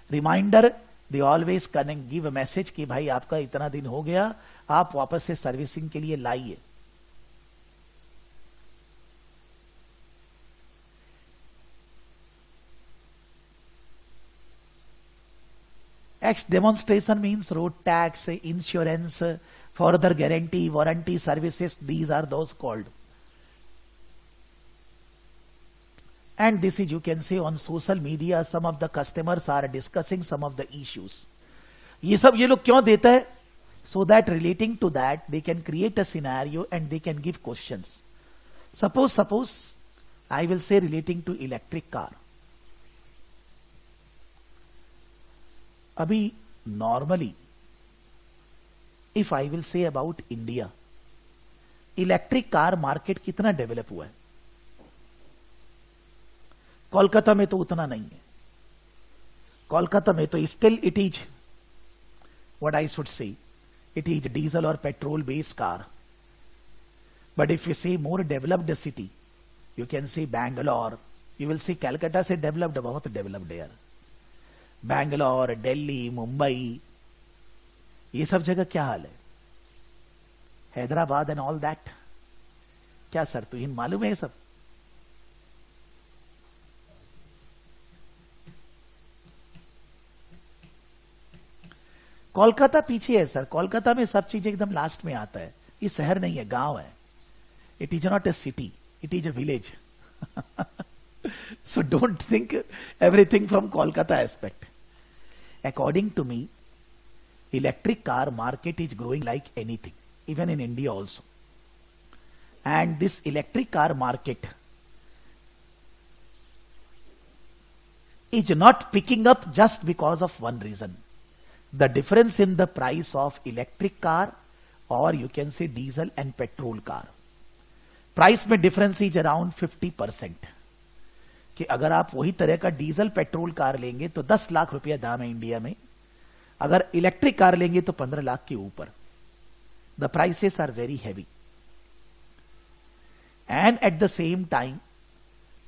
reminder. They always connect, give a message कि भाई आपका इतना दिन हो गया, आप वापस से सर्विसिंग के लिए लाइए. X demonstration means road tax, insurance, further guarantee, warranty services. These are those called. And this is, you can say, on social media, some of the customers are discussing some of the issues. ये सब ये लोग क्यों देता है? So that relating to that, they can create a scenario and they can give questions. Suppose, I will say relating to electric car. अभी normally, if I will say about India, electric car market कितना develop हुआ है? कोलकाता में तो उतना नहीं है. कोलकाता में तो still it is, what I should say, it is diesel or petrol based car. But if you say more developed city, you can say Bangalore, you will see Calcutta से developed, बहुत developed there. Bangalore, Delhi, Mumbai, ये सब जगह क्या हाल है? Hyderabad and all that. क्या sir तुझे मालूम है ये सब? कोलकाता पीछे है सर. कोलकाता में सब चीज एकदम लास्ट में आता है. ये शहर नहीं है, गांव है. It is not A city, it is a village. So don't think everything from Kolkata aspect. According to me, electric car market is growing like anything, even in India also. And this electric car market is not picking up just because of one reason. The difference in the price of electric car, or you can say diesel and petrol car. Price में difference is around 50%. कि अगर आप वही तरह का diesel petrol car लेंगे तो 10 लाख रुपया दाम है इंडिया में. अगर इलेक्ट्रिक कार लेंगे तो 15 लाख के ऊपर. The prices are very heavy. And at the same time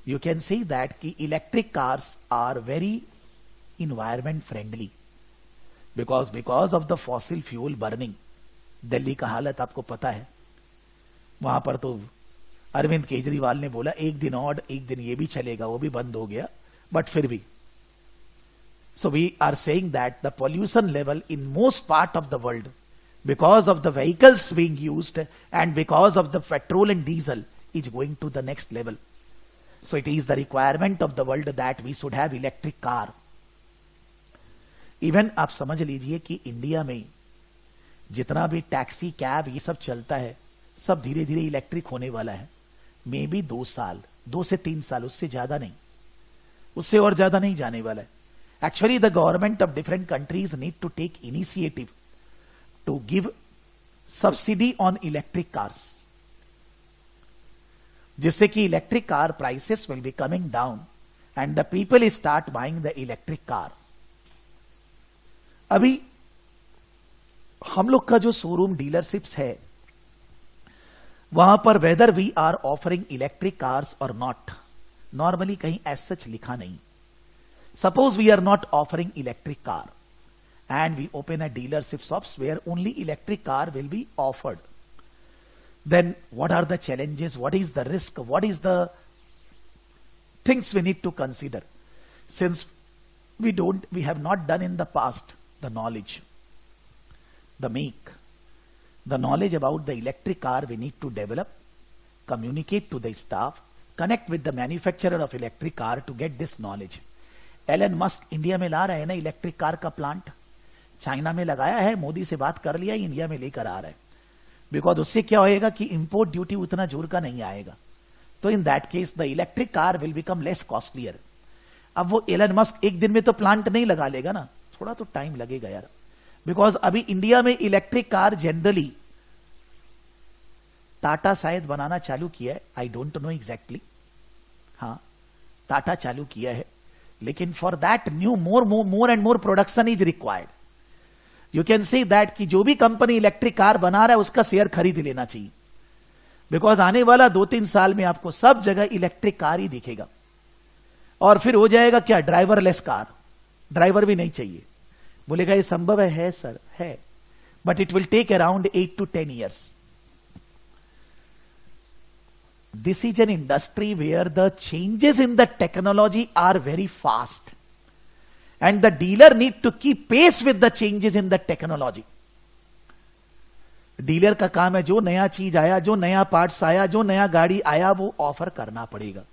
you can say that कि electric cars are very environment friendly, because of the fossil fuel burning. Delhi का हालत आपको पता है. वहां पर तो अरविंद केजरीवाल ने बोला एक दिन और एक दिन ये भी चलेगा, वो भी बंद हो गया. बट फिर भी, so we are saying that the pollution level in most part of the world, because of the vehicles being used and because of the petrol and diesel, is going to the next level. So it is the requirement of the world that we should have electric car. Even आप समझ लीजिए कि India में जितना भी taxi, cab, ये सब चलता है, सब धीरे धीरे इलेक्ट्रिक होने वाला है. मे बी 2 साल, 2 से 3 साल, उससे ज्यादा नहीं, उससे और ज्यादा नहीं जाने वाला है. Actually the government of different countries need to take initiative to give subsidy on electric cars, जिससे कि electric car prices will be coming down and the people start buying the electric car. अभी हम लोग का जो showroom dealerships है, वहां पर whether we are offering electric cars और नॉट, नॉर्मली कहीं एज सच लिखा नहीं. Suppose we are not offering electric car and we open a dealership shops where only electric car will be offered. Then what are the challenges, what is the risk, what is the things we need to consider, since we have not done in the past the knowledge, the make, the knowledge about the electric car we need to develop, communicate to the staff, connect with the manufacturer of electric car to get this knowledge. Elon Musk India में ला रहे हैं ना electric car का plant. China में लगाया है, मोदी से बात कर लिया, इंडिया में लेकर आ रहा है. बिकॉज उससे क्या होएगा कि इंपोर्ट ड्यूटी उतना जोर का नहीं आएगा. तो in that case the electric car will become less costlier. अब वो एलन मस्क एक दिन में तो प्लांट नहीं लगा लेगा ना, थोड़ा तो टाइम लगेगा यार. बिकॉज अभी इंडिया में इलेक्ट्रिक कार जनरली टाटा शायद बनाना चालू किया है, आई डोंट नो एग्जैक्टली, हाँ टाटा चालू किया है, लेकिन for that new more and more production is required. You can say that कि जो भी कंपनी इलेक्ट्रिक कार बना रहा है उसका शेयर खरीद लेना चाहिए, बिकॉज आने वाला 2-3 साल में आपको सब जगह इलेक्ट्रिक कार ही दिखेगा. और फिर हो जाएगा क्या, ड्राइवरलेस कार, ड्राइवर भी नहीं चाहिए. बोलेगा ये संभव है सर, है, but it will take around 8 to 10 years. This is an industry where the changes in the technology are very fast and the dealer need to keep pace with the changes in the technology. Dealer का काम है जो नया चीज आया, जो नया parts आया, जो नया गाड़ी आया वो ऑफर करना पड़ेगा.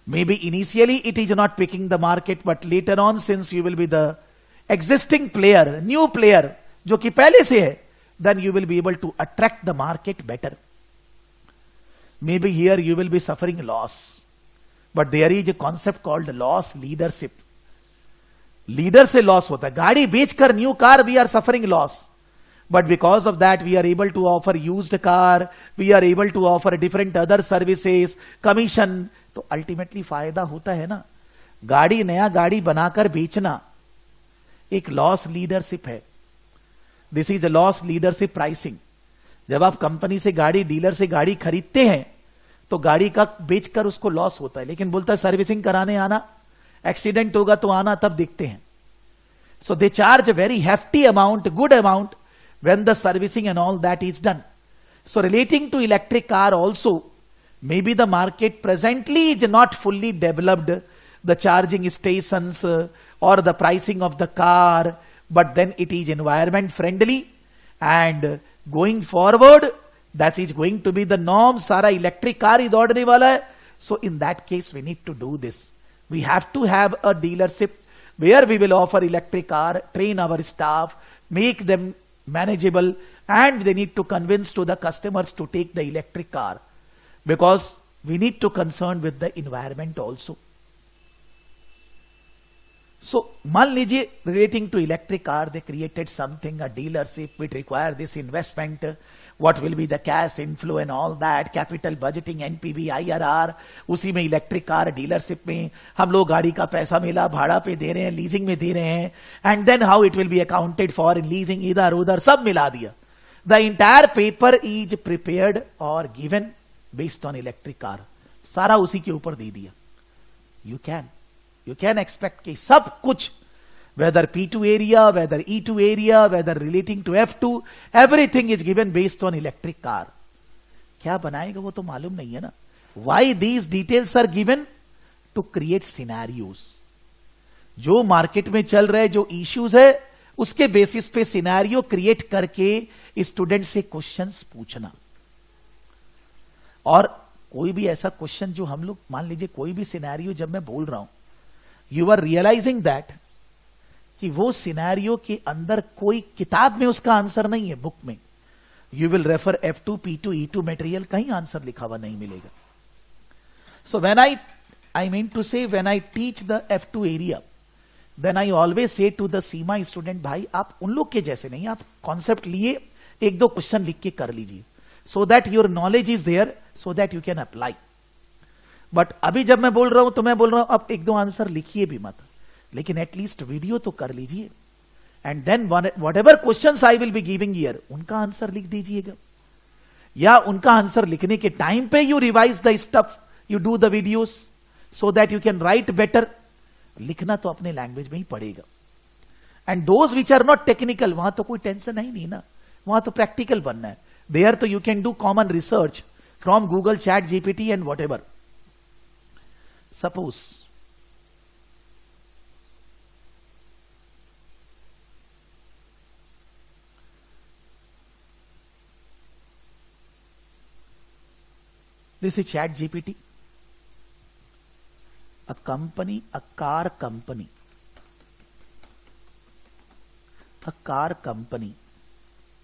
Maybe initially it is not picking the market, but later on since you will be the existing player, new player जो कि पहले से है, then you will be able to attract the market better. Maybe here you will be suffering loss, but there is a concept called loss leadership. Leader से loss होता है, गाड़ी बेचकर new car we are suffering loss, but because of that we are able to offer used car, we are able to offer different other services, commission, तो ultimately फायदा होता है ना. गाड़ी नया गाड़ी बनाकर बेचना एक लॉस लीडरशिप है. This is a loss leadership pricing. जब आप कंपनी से गाड़ी, डीलर से गाड़ी खरीदते हैं तो गाड़ी का बेचकर उसको लॉस होता है, लेकिन बोलता है सर्विसिंग कराने आना, एक्सीडेंट होगा तो आना, तब देखते हैं. So they charge a very hefty amount, good amount when the servicing and all that is done. So relating to electric car also, may B the market presently is not fully developed, the charging stations और the pricing of the car, but then it is environment friendly and going forward that is going to be the norm. सारा electric car ही दौड़ने वाला है. So in that case we need to do this. We have to have a dealership where we will offer electric car, train our staff, make them manageable, and they need to convince to the customers to take the electric car, because we need to concern with the environment also. So, मान लीजिए relating to electric car, they created something, a dealership which require this investment, what will be the cash inflow and all that, capital budgeting, NPV, IRR, उसी में electric car dealership में हम लोग गाड़ी का पैसा मिला, भाड़ा पे दे रहे हैं, लीजिंग में दे रहे हैं, and then how it will be accounted for in leasing, इधर उधर सब मिला दिया. The entire paper is prepared और given based on electric car, सारा उसी के ऊपर दे दिया. You can expect कि सब कुछ, whether P2 area, whether E2 area, whether relating to F2, everything is given based on electric car. क्या बनाएगा वो तो मालूम नहीं है ना. Why these details are given? To create scenarios. जो मार्केट में चल रहे जो इश्यूज है उसके बेसिस पे सिनेरियो क्रिएट करके स्टूडेंट से क्वेश्चंस पूछना. और कोई भी ऐसा क्वेश्चन जो हम लोग, मान लीजिए कोई भी सिनेरियो जब मैं बोल रहा हूं, यू आर रियलाइजिंग दैट कि वो सिनेरियो के अंदर कोई किताब में उसका आंसर नहीं है, बुक में. You will refer F2, P2, E2 material, कहीं आंसर लिखा हुआ नहीं मिलेगा. So when I mean to say when I teach the F2 area, then I always say to the CIMA student, भाई आप उन लोग के जैसे नहीं, आप कॉन्सेप्ट लिए 1-2 क्वेश्चन लिख के कर लीजिए, so that your knowledge is there, so that you can apply. But अभी जब मैं बोल रहा हूं तो मैं बोल रहा हूं अब 1-2 आंसर लिखिए भी मत, लेकिन एटलीस्ट वीडियो तो कर लीजिए, and then whatever question I will be giving here, उनका आंसर लिख दीजिएगा, या उनका आंसर लिखने के टाइम पे you revise the stuff, you do the videos, so that you can write better. लिखना तो अपने लैंग्वेज में ही पड़ेगा. And those which are not technical, वहां तो कोई टेंशन ही नहीं ना, वहां तो प्रैक्टिकल बनना है. देयर तो you can do common research from Google, chat GPT and what ever. Suppose this is Chat GPT. A car company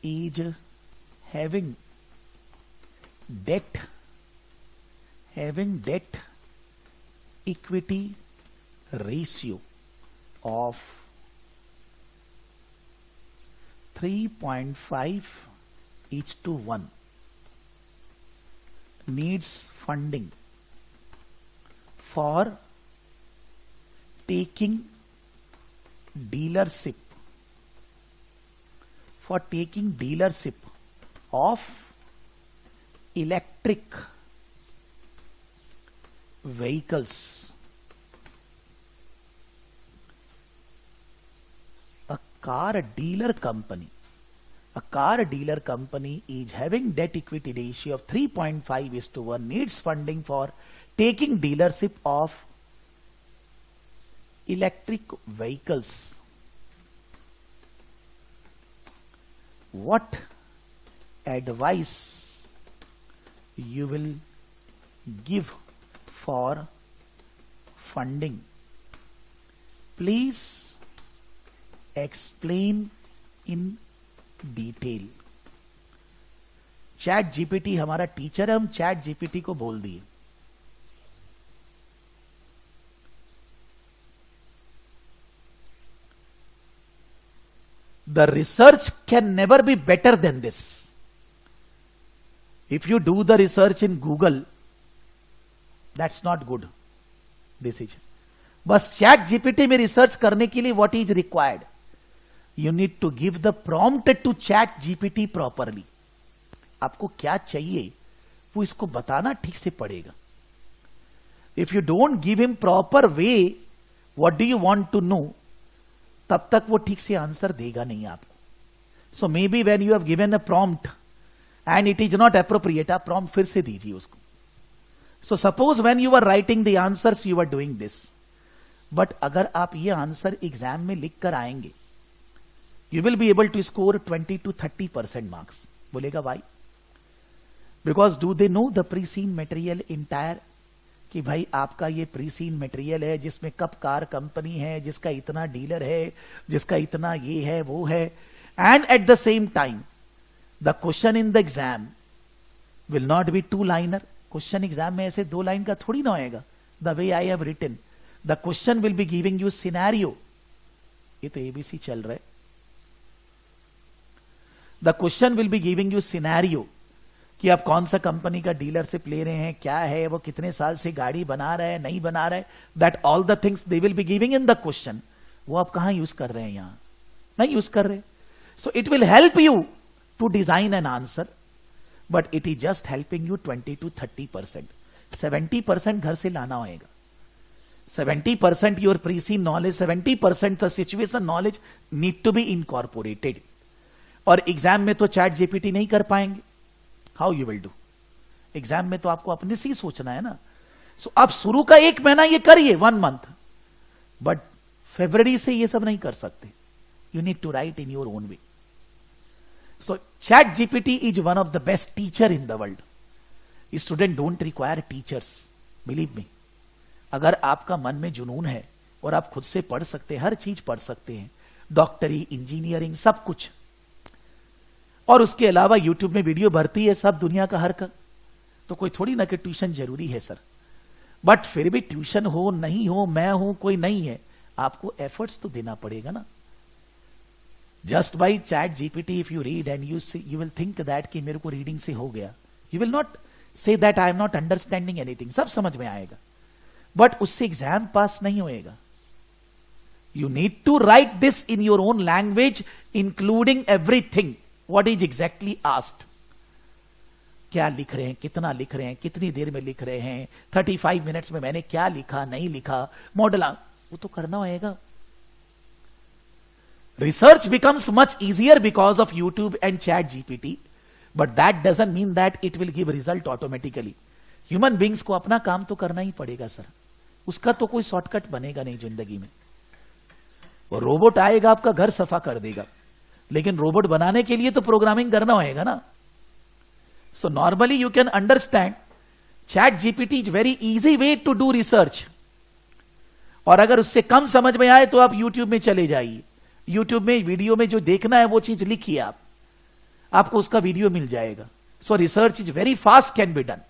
is having debt equity ratio of 3.5:1 needs funding for taking dealership of electric vehicles. A car dealer company is having debt equity ratio of 3.5:1 needs funding for taking dealership of electric vehicles. What advice you will give for funding? Please explain in detail. Chat GPT हमारा teacher है, हम chat GPT को बोल दिए the research can never be better than this. If you do the research in Google, that's not good. This is बस chat GPT में research करने के लिए what is required? You need to give the prompt to chat GPT properly. आपको क्या चाहिए वो इसको बताना ठीक से पड़ेगा. If you don't give him proper way, what do you want to know? तब तक वो ठीक से आंसर देगा नहीं आपको. So maybe when you have given a prompt and it is not appropriate, आप prompt फिर से दीजिए उसको. So suppose when you are writing the answers, you are doing this. But अगर आप ये आंसर एग्जाम में लिख कर आएंगे, you will be able to score 20 to 30% marks. बोलेगा why? Because do they know the pre-seen material entire? कि भाई आपका ये प्री-सीन मटेरियल है जिसमें कब कार कंपनी है, जिसका इतना डीलर है, जिसका इतना ये है वो है. And at the same time the question in the exam will not be 2-लाइनर. क्वेश्चन एग्जाम में ऐसे 2 लाइन का थोड़ी ना होएगा. The way I have written the question will be giving you scenario. ये तो एबीसी चल रहा है. The question will be giving you scenario कि आप कौन सा कंपनी का डीलरशिप ले रहे हैं, क्या है वो, कितने साल से गाड़ी बना रहा है, नहीं बना रहा है. That all the things they will be giving in the question. वो आप कहां यूज कर रहे हैं? यहां नहीं यूज कर रहे. So it will help you to design an answer, but it is just helping you 20 to 30%. 70% घर से लाना होगा. 70% your pre-seen knowledge, 70% the situation knowledge need to be incorporated. और एग्जाम में तो चैट जीपीटी नहीं कर पाएंगे. How you will do? Exam में तो आपको अपने से ही सोचना है ना. सो आप शुरू का 1 महीना ये करिए, 1 month, बट फरवरी से ये सब नहीं कर सकते. You need to write in your own way. So chat GPT is one of the best teacher in the world. Student don't require teachers, believe me. अगर आपका मन में जुनून है और आप खुद से पढ़ सकते हैं, हर चीज पढ़ सकते हैं, डॉक्टरी, इंजीनियरिंग, सब कुछ. और उसके अलावा यूट्यूब में वीडियो भरती है सब दुनिया का हर का. तो कोई थोड़ी ना कि ट्यूशन जरूरी है सर. बट फिर भी ट्यूशन हो नहीं हो, मैं हूं कोई नहीं है, आपको एफर्ट्स तो देना पड़ेगा ना. Just by chat GPT if you read and you will think that कि मेरे को रीडिंग से हो गया. You will not say that I am not understanding anything. सब समझ में आएगा, बट उससे एग्जाम पास नहीं होएगा. You need to write this in your own language including everything. What is exactly asked? क्या लिख रहे हैं, कितना लिख रहे हैं, कितनी देर में लिख रहे हैं, 35 मिनट्स में मैंने क्या लिखा, नहीं लिखा, मॉडल, वो तो करना होगा. Research becomes much easier because of YouTube and chat GPT, but that doesn't mean that it will give result automatically. Human beings को अपना काम तो करना ही पड़ेगा सर. उसका तो कोई शॉर्टकट बनेगा नहीं जिंदगी में. वो रोबोट आएगा आपका घर सफा कर देगा, लेकिन रोबोट बनाने के लिए तो प्रोग्रामिंग करना होगा ना. So normally you can understand chat GPT is very easy way to do research. और अगर उससे कम समझ में आए तो आप यूट्यूब में चले जाइए. यूट्यूब में वीडियो में जो देखना है वो चीज लिखिए आप, आपको उसका वीडियो मिल जाएगा. सो research is very fast can be done.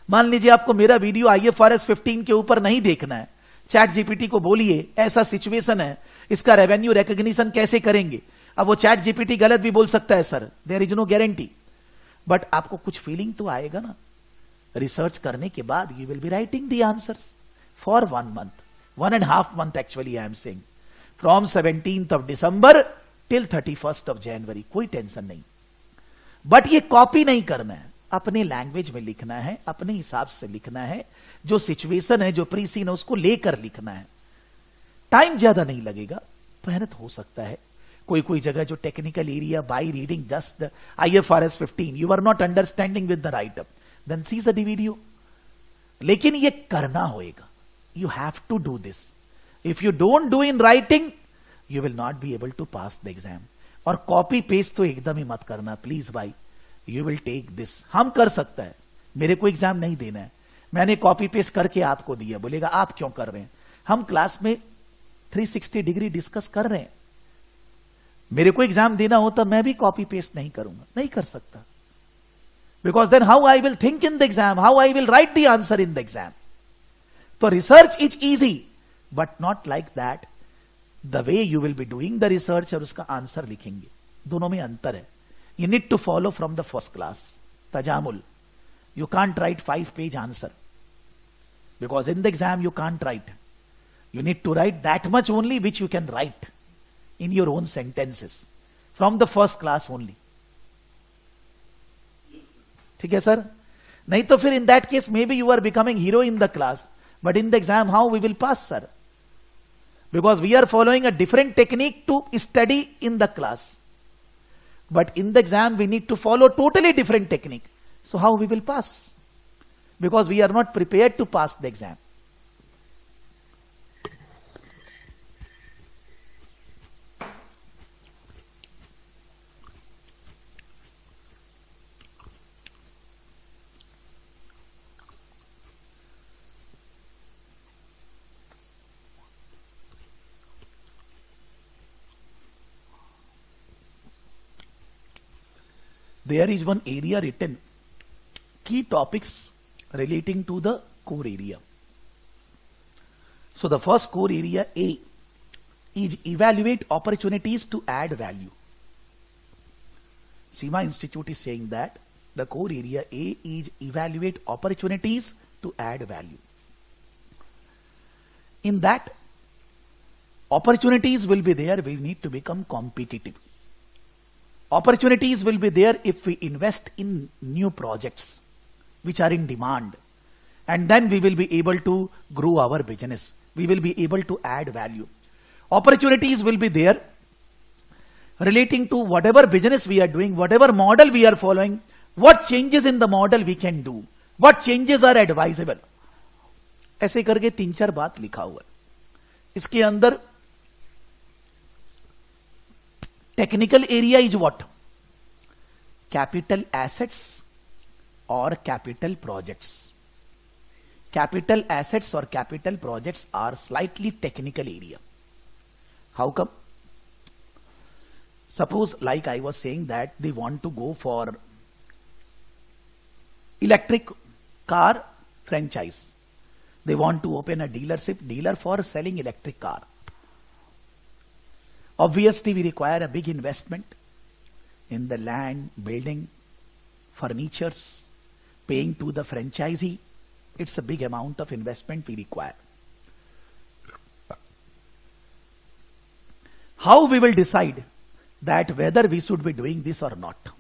मान लीजिए आपको मेरा वीडियो IFRS 15 के ऊपर नहीं देखना है, चैट जीपीटी को बोलिए ऐसा सिचुएशन है, इसका रेवेन्यू रिकॉग्निशन कैसे करेंगे. अब वो चैट जीपीटी गलत भी बोल सकता है sir, there is no guarantee, but आपको कुछ फीलिंग तो आएगा ना। रिसर्च करने के बाद you will be writing the answers for 1 month, 1.5 month actually I am saying, from 17th of December till 31st of January, कोई टेंशन नहीं। बट ये कॉपी नहीं करना है, अपने लैंग्वेज में लिखना है, अपने हिसाब से लिखना है, जो सिचुएशन है, जो प्रीसीन है, उसको लेकर लिखना है। टाइम ज्यादा नहीं लगेगा, मेहनत हो सकता है कोई कोई जगह जो technical area, by reading just IFRS 15 you are not understanding with the write up, then see the video. लेकिन ये करना होएगा, you have to do this. If you don't do in writing you will not be able to pass the exam. और copy paste तो एकदम ही मत करना please भाई, यू विल टेक दिस। हम कर सकता है, मेरे को एग्जाम नहीं देना है, मैंने कॉपी पेस्ट करके आपको दिया, बोलेगा आप क्यों कर रहे हैं? हम क्लास में 360 डिग्री डिस्कस कर रहे हैं। मेरे को एग्जाम देना होता मैं भी कॉपी पेस्ट नहीं करूंगा, नहीं कर सकता, because then how I will think in the exam, how I will write the answer in the exam. तो research is easy but not like that the way you will be doing the research और उसका answer लिखेंगे, दोनों में अंतर है। You need to follow from the first class Tajamul. You can't write 5 page answer because in the exam you can't write, you need to write that much only which you can write in your own sentences from the first class only. ठीक है sir? नहीं तो फिर in that case maybe you are becoming hero in the class, but in the exam how we will pass sir? Because we are following a different technique to study in the class, but in the exam we need to follow totally different technique. So how we will pass? Because we are not prepared to pass the exam. There is one area written, key topics relating to the core area. So the first core area A is evaluate opportunities to add value. Seema Institute is saying that the core area A is evaluate opportunities to add value. In that, opportunities will be there, we need to become competitive. Opportunities will be there if we invest in new projects which are in demand, and then we will be able to grow our business. We will be able to add value. Opportunities will be there relating to whatever business we are doing, whatever model we are following, what changes in the model we can do, what changes are advisable. ऐसे करके 3-4 बात लिखा हुआ है। इसके अंदर technical area is what? Capital assets और capital projects. Capital assets और capital projects are slightly technical area. How come? Suppose like I was saying that they want to go for electric car franchise. They want to open a dealer for selling electric car. Obviously, we require a big investment in the land, building, furnitures, paying to the franchisee. It's a big amount of investment we require. How we will decide that whether we should be doing this or not?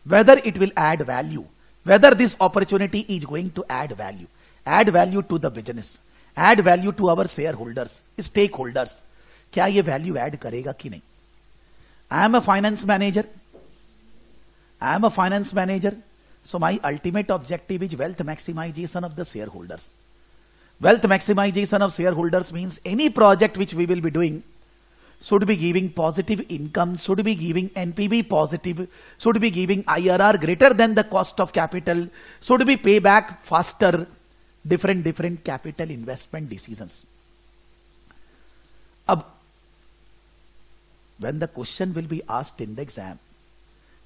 Whether it will add value, whether this opportunity is going to add value to the business, add value to our shareholders, stakeholders. क्या ये value add करेगा कि नहीं? I am a finance manager, so my ultimate objective is wealth maximization of the shareholders. Wealth maximization of shareholders means any project which we will be doing should be giving positive income, should be giving NPV positive, should be giving IRR greater than the cost of capital, should be payback faster, different capital investment decisions. Ab, when the question will be asked in the exam,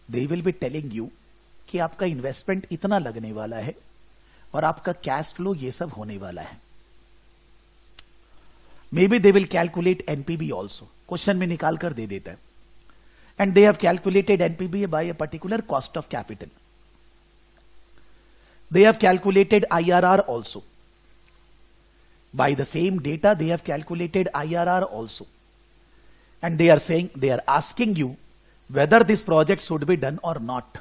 they will be telling you कि आपका investment इतना लगने वाला है और आपका cash flow ये सब होने वाला है. Maybe they will calculate NPB also, question में निकाल कर दे देता है. and they have calculated NPV by a particular cost of capital. They have calculated IRR also. By the same data, they have calculated IRR also. And they are saying, they are asking you whether this project should be done or not.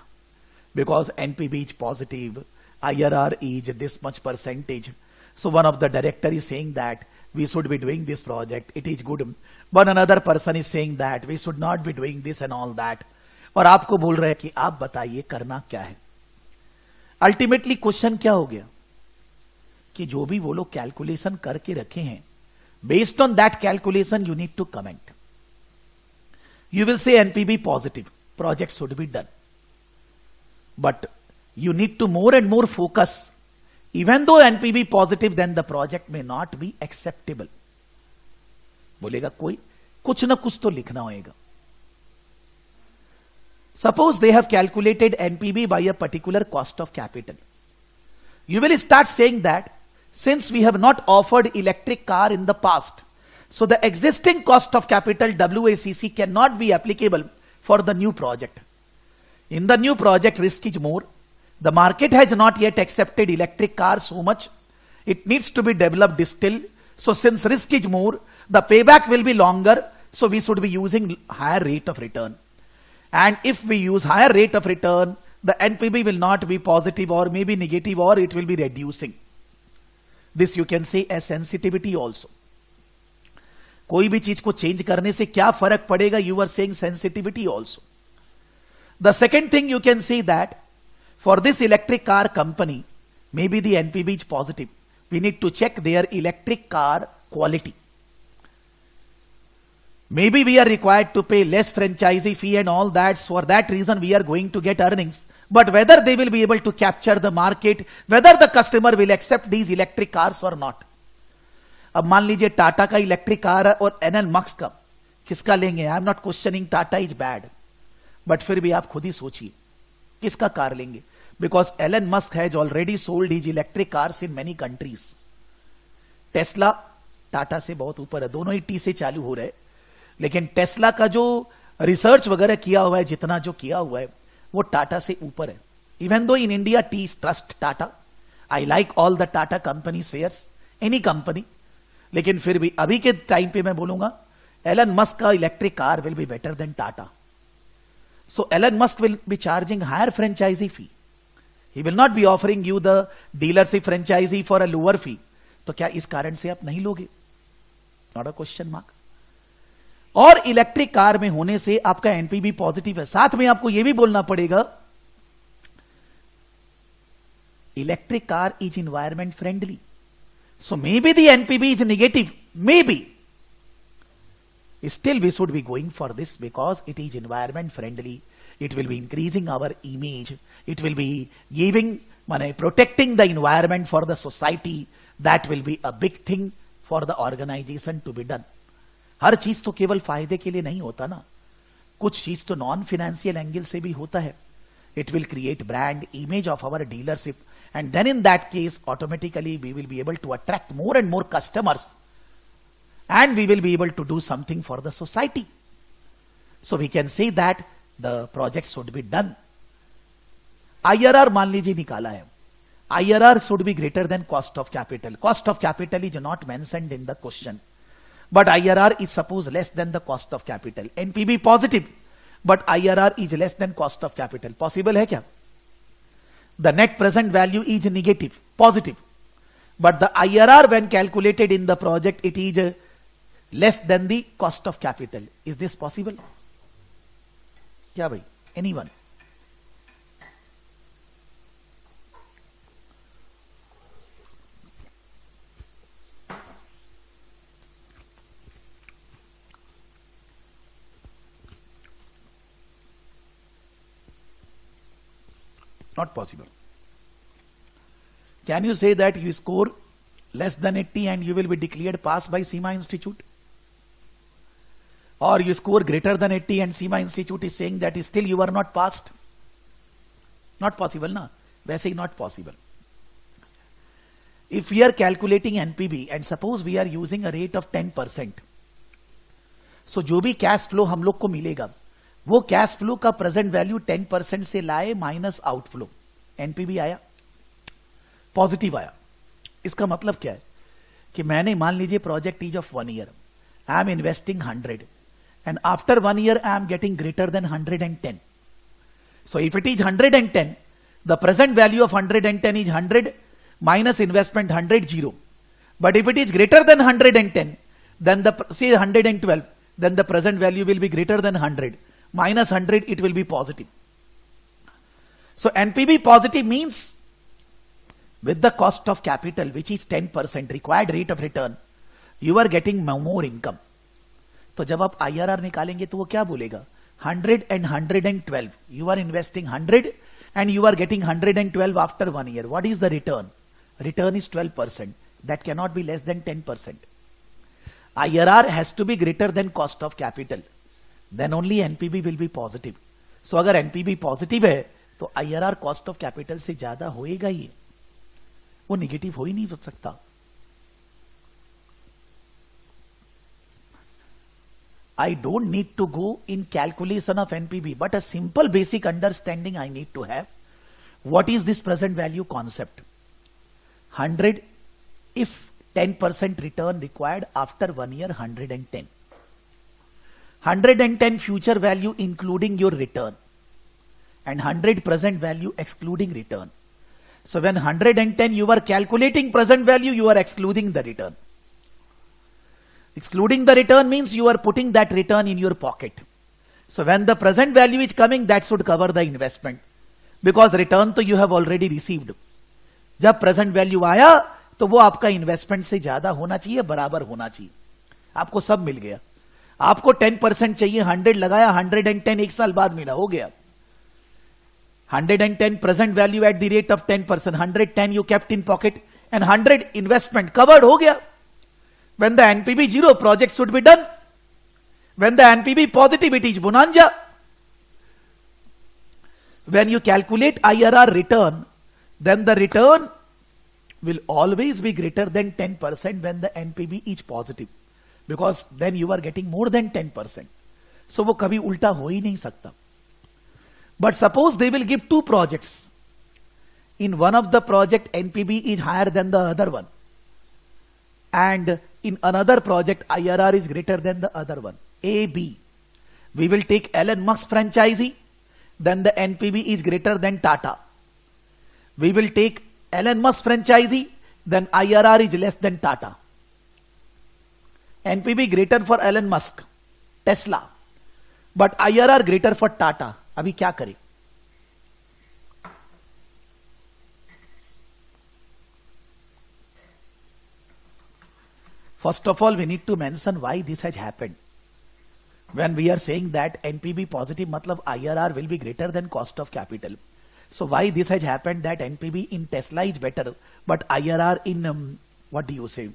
Because NPV is positive, IRR is this much percentage. So one of the director is saying that we should be doing this project, it is good. But another person is saying that we should not be doing this and all that. और आपको बोल रहे हैं कि आप बताइए करना क्या है. अल्टीमेटली क्वेश्चन क्या हो गया कि जो भी वो लोग कैलकुलेशन करके रखे हैं, based on that calculation you need to comment. You will say NPV positive, project should be done. But you need to more and more focus. Even though NPV positive, then the project may not be acceptable. बोलेगा कोई, कुछ ना कुछ तो लिखना होगा. Suppose they have calculated NPV by a particular cost of capital. You will start saying that since we have not offered electric car in the past, so the existing cost of capital WACC cannot be applicable for the new project. In the new project, risk is more. The market has not yet accepted electric cars so much. It needs to be developed still. So since risk is more, the payback will be longer. So we should be using higher rate of return. And if we use higher rate of return, the NPV will not be positive or maybe negative, or it will be reducing. This you can say as sensitivity also. कोई भी चीज को change करने से क्या फर्क पड़ेगा, you are saying sensitivity also. The second thing you can see that for this electric car company, maybe the NPV is positive. We need to check their electric car quality. Maybe we are required to pay less franchisee fee and all that. So for that reason, we are going to get earnings. But whether they will be able to capture the market, whether the customer will accept these electric cars or not. अब मान लीजिए टाटा का electric car और Elon Musk का, किसका लेंगे? I am not questioning Tata is bad, but फिर भी आप खुद ही सोचिए किसका कार लेंगे. Because Elon Musk has already sold his electric cars in many countries. Tesla Tata से बहुत ऊपर है, दोनों ही टी से चालू हो रहे, लेकिन टेस्ला का जो रिसर्च वगैरह किया हुआ है, जितना जो किया हुआ है, वो टाटा से ऊपर है. Even though in India T trust Tata, I like all the Tata company shares, any company, लेकिन फिर भी अभी के टाइम पे मैं बोलूंगा एलन मस्क का electric car will be better than Tata. So Elon Musk will be charging higher franchise fee. He will not be offering you the dealership franchise for a lower fee. तो क्या इस कारण से आप नहीं लोगे? Not a question mark. और electric car में होने से आपका एनपीवी पॉजिटिव है. साथ में आपको यह भी बोलना पड़ेगा electric car is environment friendly. So maybe the NPV is negative, maybe. Still we should be going for this because it is environment friendly. It will be increasing our image. It will be giving, protecting the environment for the society. That will be a big thing for the organization to be done. हर चीज तो केवल फायदे के लिए नहीं होता ना, कुछ चीज तो नॉन फाइनेंशियल एंगल से भी होता है. It will create brand image of our dealership. And then in that case, automatically we will be able to attract more and more customers. And we will be able to do something for the society. So we can say that the project should be done. IRR मान लीजिए निकाला है. IRR should be greater than cost of capital. Cost of capital is not mentioned in the question. But IRR is suppose less than the cost of capital. NPV positive. But IRR is less than cost of capital. Possible है क्या? The net present value is negative, positive. But the IRR when calculated in the project, it is less than the cost of capital. Is this possible? क्या भाई? Anyone? Not possible. Can you say that you score less than 80 and you will be declared pass by SEMA Institute? Or you score greater than 80 and SEMA Institute is saying that still you are not passed? Not possible, na? वैसे ही not possible. If we are calculating NPV and suppose we are using a rate of 10%, so जो भी cash flow हम लोग को मिलेगा, वो cash flow का present value 10% से लाए माइनस आउटफ्लो, एनपीवी आया, पॉजिटिव आया। इसका मतलब क्या है कि मैंने मान लीजिए project is of 1 year, I am investing 100 and after 1 year I am getting greater than 110. So if it is 110, the present value of 110 is 100 minus investment 100, 0. But if it is greater than 110, then say 112, then the present value will be greater than 100. Minus 100, it will be positive. So NPV positive means with the cost of capital, which is 10% required rate of return, you are getting more income. तो जब आप IRR निकालेंगे तो वो क्या बोलेगा, 100 and 112, you are investing 100 and you are getting 112 after 1 year. What is the return? Return is 12%. That cannot be less than 10%. IRR has to be greater than cost of capital. Then only NPV will be positive. So अगर NPV positive है तो IRR cost of capital से ज्यादा होएगा ही, वो negative हो ही नहीं सकता। I don't need to go in calculation of NPV, but a simple basic understanding I need to have. What is this present value concept? 100 if 10% return required after 1 year, 110. 110 future value including your return and 100 present value excluding return. So when 110 you are calculating present value, you are excluding the return. Excluding the return means you are putting that return in your pocket. So when the present value is coming, that should cover the investment, because return तो you have already received. जब present value आया तो वो आपका investment से ज्यादा होना चाहिए, बराबर होना चाहिए। आपको सब मिल गया। आपको 10% चाहिए, 100 लगाया, 110 एक साल बाद मिला, हो गया। 110 present value at the rate of 10%, 110 you kept in pocket and 100 investment covered, हो गया। When the NPV 0, project should be done. When the NPV positive, it is bonanza. When you calculate IRR return, then the return will always be greater than 10% when the NPV is positive, because then you are getting more than 10%. So वो कभी उल्टा हो ही नहीं सकता। But suppose they will give 2 projects. In one of the project NPV is higher than the other one, and in another project IRR is greater than the other one, A, B. We will take Elon Musk franchisee, then the NPV is greater than Tata. We will take Elon Musk franchisee, then IRR is less than Tata. NPV greater for Elon Musk, Tesla, but IRR greater for Tata. अभी क्या करें? First of all, we need to mention why this has happened. When we are saying that NPV positive, matlab IRR will be greater than cost of capital. So why this has happened, that NPV in Tesla is better, but IRR in, what do you say,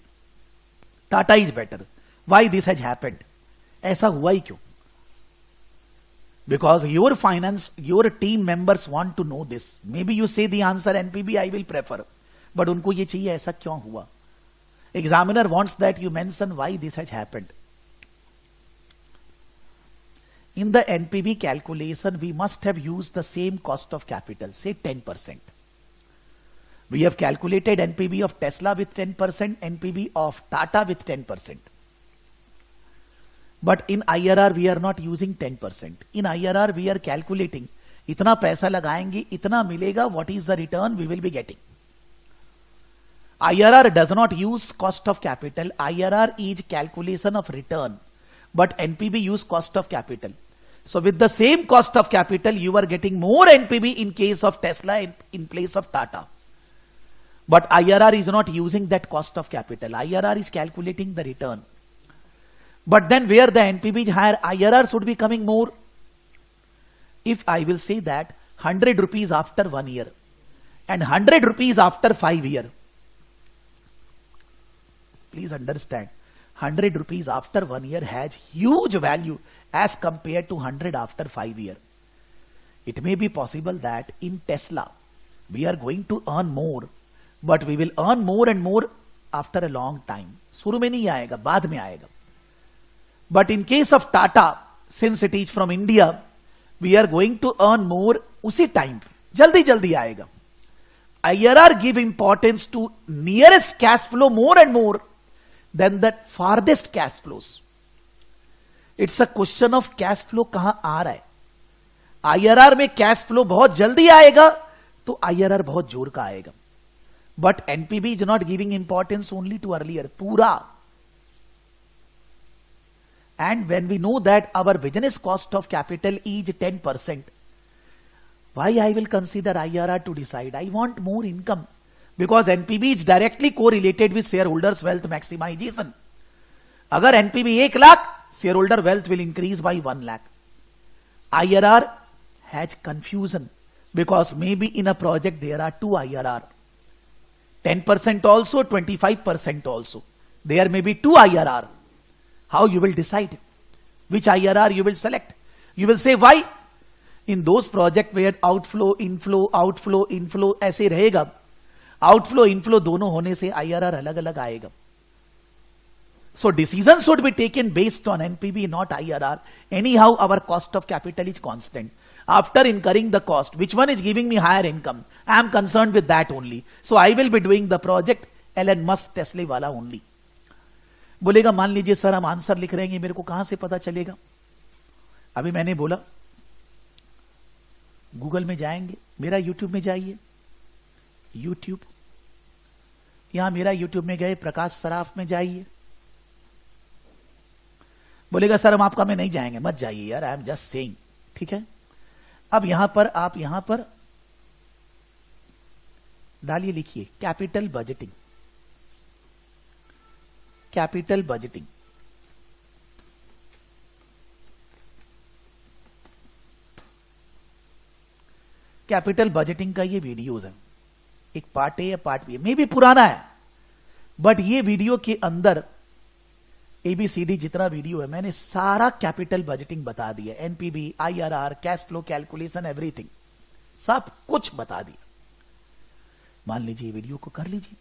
Tata is better. Why this has happened? ऐसा हुआ ही क्यों? Because your finance, your team members want to know this. Maybe you say the answer NPV I will prefer, but उनको ये चाहिए ऐसा क्यों हुआ? Examiner wants that you mention why this has happened. In the NPV calculation, we must have used the same cost of capital, say 10%. We have calculated NPV of Tesla with 10%, NPV of Tata with 10%. But in IRR, we are not using 10%. In IRR, we are calculating, इतना पैसा लगाएंगे, इतना मिलेगा, what is the return we will be getting. IRR does not use cost of capital. IRR is calculation of return, but NPV use cost of capital. So with the same cost of capital, you are getting more NPV in case of Tesla in place of Tata. But IRR is not using that cost of capital. IRR is calculating the return. But then where the NPV is higher, IRR should be coming more. If I will say that 100 rupees after 1 year and 100 rupees after 5 years, please understand, 100 rupees after 1 year has huge value as compared to 100 after 5 years. It may be possible that in Tesla, we are going to earn more, but we will earn more and more after a long time. शुरू में नहीं आएगा, बाद में आएगा. But in case of Tata, since it is from India, we are going to earn more, उसी time जल्दी जल्दी आएगा. IRR give importance to nearest cash flow more and more than that farthest cash flows. It's a question of cash flow कहां आ रहा है. IRR में cash flow बहुत जल्दी आएगा तो IRR बहुत जोर का आएगा. But NPV is not giving importance only to earlier, पूरा. And when we know that our business cost of capital is 10%, why I will consider IRR to decide? I want more income because NPV is directly correlated with shareholders wealth maximization. अगर NPV 1 lakh, shareholder wealth will increase by 1 lakh. IRR has confusion because maybe in a project there are 2 IRR. 10% also, 25% also. There may be 2 IRR. How you will decide? Which IRR you will select? You will say why? In those project where outflow, inflow ऐसे रहेगा, outflow, inflow दोनों होने से IRR अलग अलग आएगा. So decision should be taken based on NPV, not IRR. Anyhow, our cost of capital is constant. After incurring the cost, which one is giving me higher income? I am concerned with that only. So I will be doing the project Elon Musk Tesla वाला only. बोलेगा मान लीजिए sir हम answer लिख रहे हैं, मेरे को कहां से पता चलेगा? अभी मैंने बोला गूगल में जाएंगे, मेरा यूट्यूब में जाइए, यूट्यूब, यहां मेरा यूट्यूब में गए, प्रकाश सराफ में जाइए. बोलेगा सर हम आपका में नहीं जाएंगे, मत जाइए यार, आई एम जस्ट सेइंग. ठीक है, अब यहां पर आप यहां पर डालिए, लिखिए capital budgeting. Capital budgeting, capital budgeting का ये वीडियोज है. एक पार्ट ए या पार्ट बी, मे भी पुराना है, बट ये वीडियो के अंदर ABCD जितना वीडियो है मैंने सारा कैपिटल बजटिंग बता दिया. NPV, IRR, cash flow calculation, everything, सब कुछ बता दिया. मान लीजिए वीडियो को कर लीजिए.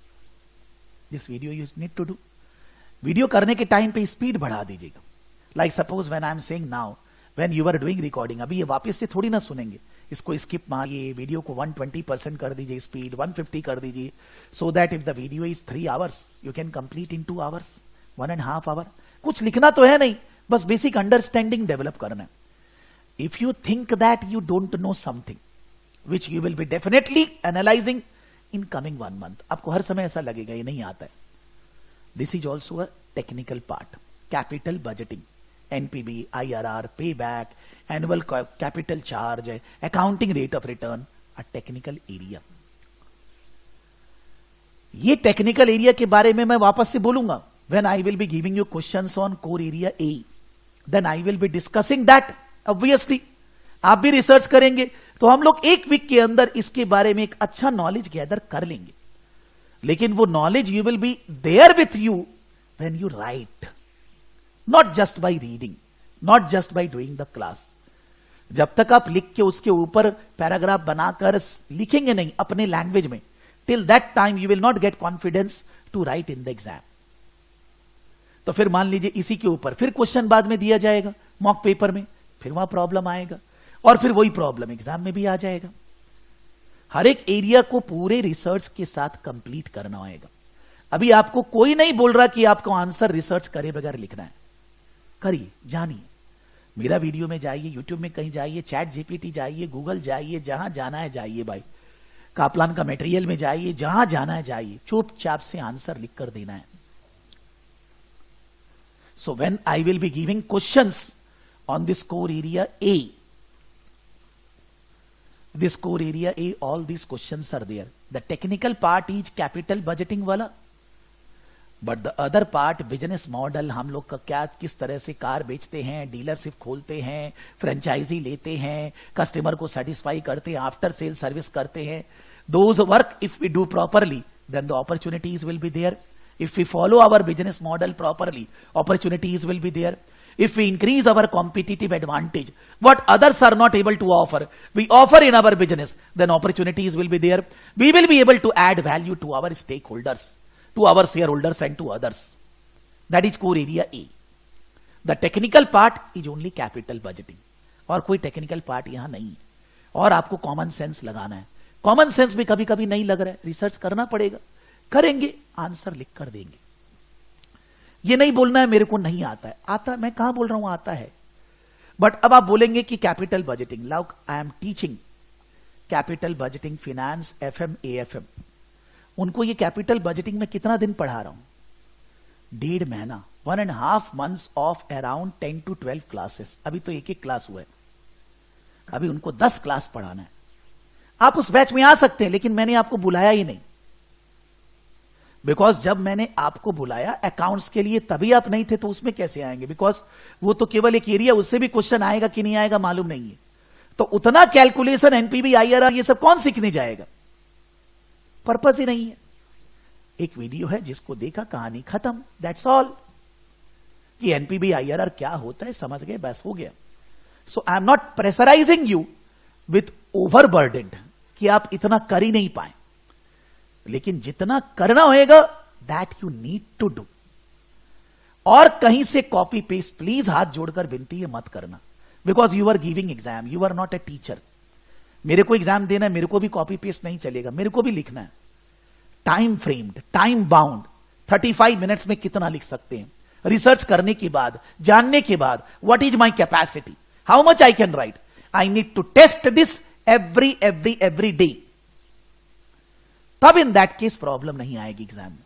This video you need to do, video करने के टाइम पे स्पीड बढ़ा दीजिएगा. Like suppose when I am saying now, when you are doing recording, अभी ये वापस से थोड़ी ना सुनेंगे, इसको स्किप मारिए, वीडियो को 120% कर दीजिए, स्पीड 150 कर दीजिए, so that if the video is 3 hours you can complete in 2 hours, 1.5 hour. कुछ लिखना तो है नहीं, बस बेसिक अंडरस्टैंडिंग डेवलप करना है. If you think that you don't know something which you will be definitely analysing in coming 1 month, आपको हर समय ऐसा लगेगा ये नहीं आता है. This is also a technical part. Capital budgeting, NPV, IRR, payback, annual capital charge, accounting rate of return, a technical area. ये technical area के बारे में मैं वापस से बोलूंगा. When I will be giving you questions on core area A, then I will be discussing that. Obviously, आप भी रिसर्च करेंगे तो हम लोग 1 वीक के अंदर इसके बारे में एक अच्छा नॉलेज गैदर कर लेंगे. लेकिन वो knowledge you will be there with you when you write, not just by reading, not just by doing the class. जब तक आप लिख के उसके ऊपर पैराग्राफ बनाकर लिखेंगे नहीं अपने लैंग्वेज में, till that time you will not get confidence to write in the exam. तो फिर मान लीजिए इसी के ऊपर फिर क्वेश्चन बाद में दिया जाएगा मॉक पेपर में, फिर वहां प्रॉब्लम आएगा और फिर वही प्रॉब्लम एग्जाम में भी आ जाएगा. हर एक एरिया को पूरे रिसर्च के साथ कंप्लीट करना होगा. अभी आपको कोई नहीं बोल रहा कि आपको आंसर रिसर्च करे बगैर लिखना है. करिए, जानिए, मेरा वीडियो में जाइए, यूट्यूब में कहीं जाइए, चैट जीपीटी जाइए, गूगल जाइए, जहां जाना है जाइए भाई, कापलान का मटेरियल में जाइए, जहां जाना है जाइए, चुपचाप से आंसर लिख कर देना है. So when I will be giving questions on this core area A, all these questions are there. The technical part is capital budgeting वाला, but the other part business model, हम लोग का क्या किस तरह से कार बेचते हैं, डीलरशिप खोलते हैं, फ्रेंचाइजी लेते हैं, कस्टमर को सेटिस्फाई करते हैं, आफ्टर सेल सर्विस करते हैं. Those work if we do properly, then the opportunities will be there. If we follow our business model properly, opportunities will be there. If we increase our competitive advantage, what others are not able to offer, we offer in our business, then opportunities will be there. We will be able to add value to our stakeholders, to our shareholders and to others. That is core area A. The technical part is only capital budgeting. और कोई technical part यहां नहीं है, और आपको common sense लगाना है। Common sense भी कभी कभी नहीं लग रहा है, रिसर्च करना पड़ेगा, करेंगे, आंसर लिख कर देंगे। ये नहीं बोलना है मेरे को नहीं आता है, आता है, मैं कहां बोल रहा हूं आता है। बट अब आप बोलेंगे कि capital budgeting, like I am teaching capital budgeting, finance, FM, AFM, उनको ये कैपिटल बजटिंग में कितना दिन पढ़ा रहा हूं? 1.5 महीना, 1.5 months of around 10 to 12 classes. अभी तो एक क्लास हुआ है, अभी उनको 10 क्लास पढ़ाना है। आप उस बैच में आ सकते हैं, लेकिन मैंने आपको बुलाया ही नहीं, बिकॉज जब मैंने आपको बुलाया अकाउंट्स के लिए तभी आप नहीं थे, तो उसमें कैसे आएंगे? बिकॉज वो तो केवल एक एरिया, उससे भी क्वेश्चन आएगा कि नहीं आएगा मालूम नहीं है। तो उतना कैलकुलेशन, एनपीवी, आईआरआर, ये सब कौन सीखने जाएगा? पर्पस ही नहीं है। एक वीडियो है जिसको देखा, कहानी खत्म, दैट्स ऑल। कि एनपीवी आईआरआर क्या होता है समझ गए, बस हो गया। So I am not pressurising you with overburdened कि आप इतना कर ही नहीं पाए, लेकिन जितना करना होगा that you need to do. और कहीं से कॉपी पेस्ट प्लीज हाथ जोड़कर विनती है मत करना, because you are giving exam, you are not a teacher. मेरे को एग्जाम देना है, मेरे को भी कॉपी पेस्ट नहीं चलेगा, मेरे को भी लिखना है। Time framed, time bound, 35 minutes में कितना लिख सकते हैं, रिसर्च करने के बाद, जानने के बाद, what is my capacity, how much I can write, I need to test this every day. तब इन दैट केस प्रॉब्लम नहीं आएगी एग्जाम में।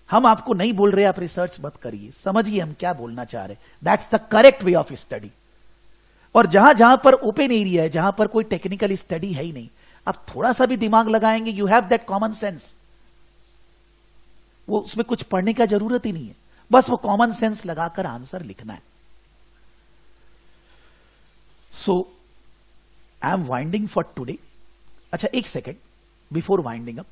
हम आपको नहीं बोल रहे आप रिसर्च मत करिए, समझिए हम क्या बोलना चाह रहे, that's the correct way of study. और जहां जहां पर ओपन एरिया है, जहां पर कोई टेक्निकल स्टडी है ही नहीं, आप थोड़ा सा भी दिमाग लगाएंगे, you have that common sense, वो उसमें कुछ पढ़ने का जरूरत ही नहीं है, बस वो कॉमन सेंस लगाकर आंसर लिखना है। So I am winding for today. अच्छा एक second before winding up,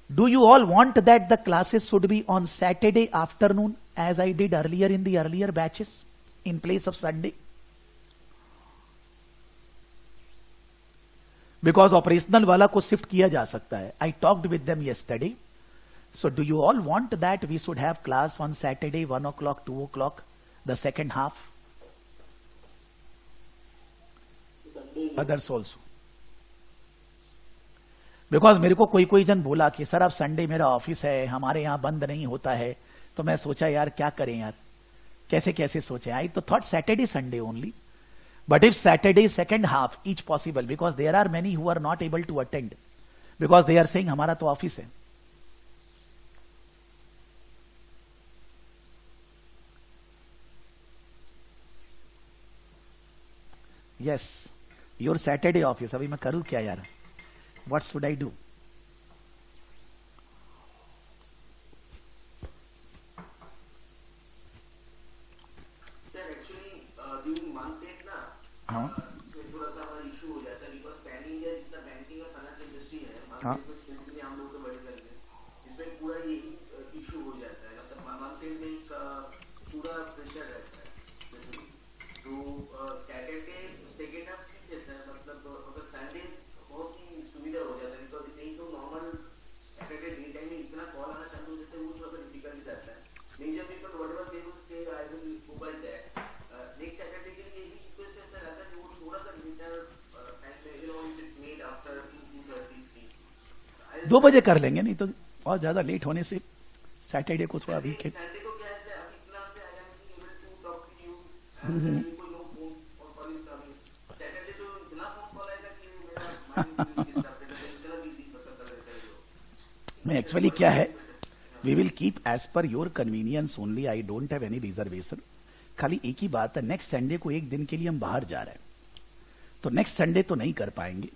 do you all want that the classes should be on Saturday afternoon as I did earlier in the earlier batches in place of Sunday? Because operational वाला को shift किया जा सकता है। I talked with them yesterday, so do you all want that we should have class on Saturday 1 o'clock, 2 o'clock, the second half? Others also. Because मेरे को कोई जन बोला कि सर अब संडे मेरा ऑफिस है, हमारे यहां बंद नहीं होता है, तो मैं सोचा यार क्या करें यार, कैसे कैसे सोचे। आई तो thought Saturday Sunday only, but if Saturday second half is possible, because there are many who are not able to attend, because they are saying हमारा तो ऑफिस है। यस योर सैटरडे ऑफिस, अभी मैं करूं क्या यार, what should I do? Sir actually during month and ना, हाँ इसमें थोड़ा सा हमारा इशू हो जाता है, बिकॉज पैन इंडिया जितना बैंकिंग और फाइनेंस इंडस्ट्री है, हाँ। मार्केट में स्पेशली हम लोग के बड़े करके इसमें पूरा यही इशू हो जाता है। मतलब मंथ एंड में एक पूरा प्रेशर रहता है बेसिकली। तो सैटरडे सेकेंड हाफ ठीक है सर, मतलब अगर संडे बहुत ही सुविधा हो जाता है, बिकॉज नहीं तो नॉर्मल सैटरडे डे टाइम में इतना कॉल आना चालू हो जाता है, वो थोड़ा डिफिकल्ट जाता है। Major people whatever they will say I will go by that. Next Saturday के लिए यही रिक्वेस्ट है सर, अगर वो थोड़ा सा लिमिटेड टाइम से, you know, if it's made after 2:30। 2 बजे कर लेंगे, नहीं तो और ज्यादा लेट होने से सैटरडे को थोड़ा वीकेंड। संडे को क्या है सर, अभी प्लान से I am able to talk to you and कोई नो फोन और कॉल इज कमिंग। सैटरडे तो इतना फोन कॉल आएगा कि मेरा माइंड डिस्टर्ब रहता है, इतना बिजी पता रहता है। मैं एक्चुअली क्या है, we will keep as per your convenience only, I don't have any reservation. खाली एक ही बात है, नेक्स्ट संडे को एक दिन के लिए हम बाहर जा रहे हैं, तो नेक्स्ट संडे तो नहीं कर पाएंगे,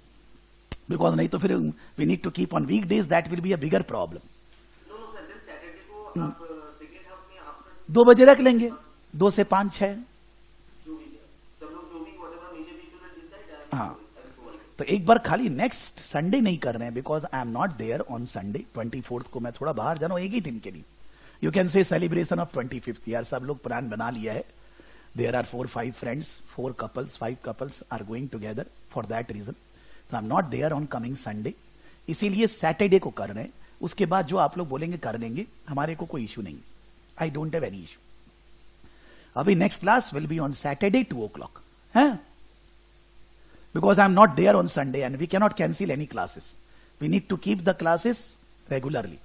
बिकॉज नहीं तो फिर we need to keep on weekdays, that will be a bigger problem. No no sir, then Saturday को आप सेकंड हाफ में आफ्टर 2 बजे रख लेंगे, 2 से 5, 6। जो भी सब लोग जो भी whatever major people will decide. हाँ, तो एक बार खाली नेक्स्ट संडे नहीं कर रहे हैं, because I am not there on Sunday. 24th को मैं थोड़ा बाहर जा रहा हूं, एक ही दिन के लिए। You can say celebration of 25th, यार सब लोग प्लान बना लिया है। There are 4-5 friends, 4 couples, 5 couples are going together for that reason. तो I am not there on coming Sunday, इसीलिए सैटरडे को कर रहे हैं। उसके बाद जो आप लोग बोलेंगे कर देंगे, हमारे को कोई इशू नहीं, I don't have any issue. अभी next class will be on Saturday 2 o'clock, हैं? Because I'm not there on Sunday and we cannot cancel any classes. We need to keep the classes regularly.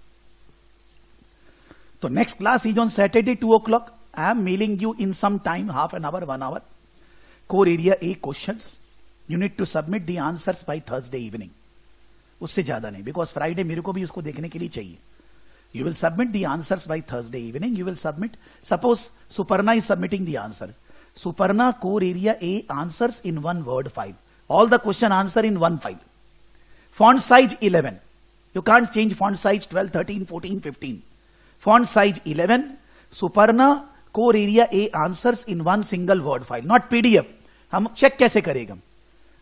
So next class is on Saturday 2 o'clock. I am mailing you in some time, half an hour, 1 hour. Core area A questions. You need to submit the answers by Thursday evening. उससे ज्यादा नहीं, because Friday मेरे को भी उसको देखने के लिए चाहिए. You will submit the answers by Thursday evening. You will submit, suppose Suparna is submitting the answer. Suparna core area A answers in one word file. All the question answer in one file. Font size 11. You can't change font size 12, 13, 14, 15. Font size 11. Suparna core area A answers in one single word file, not PDF. हम check कैसे करेगा?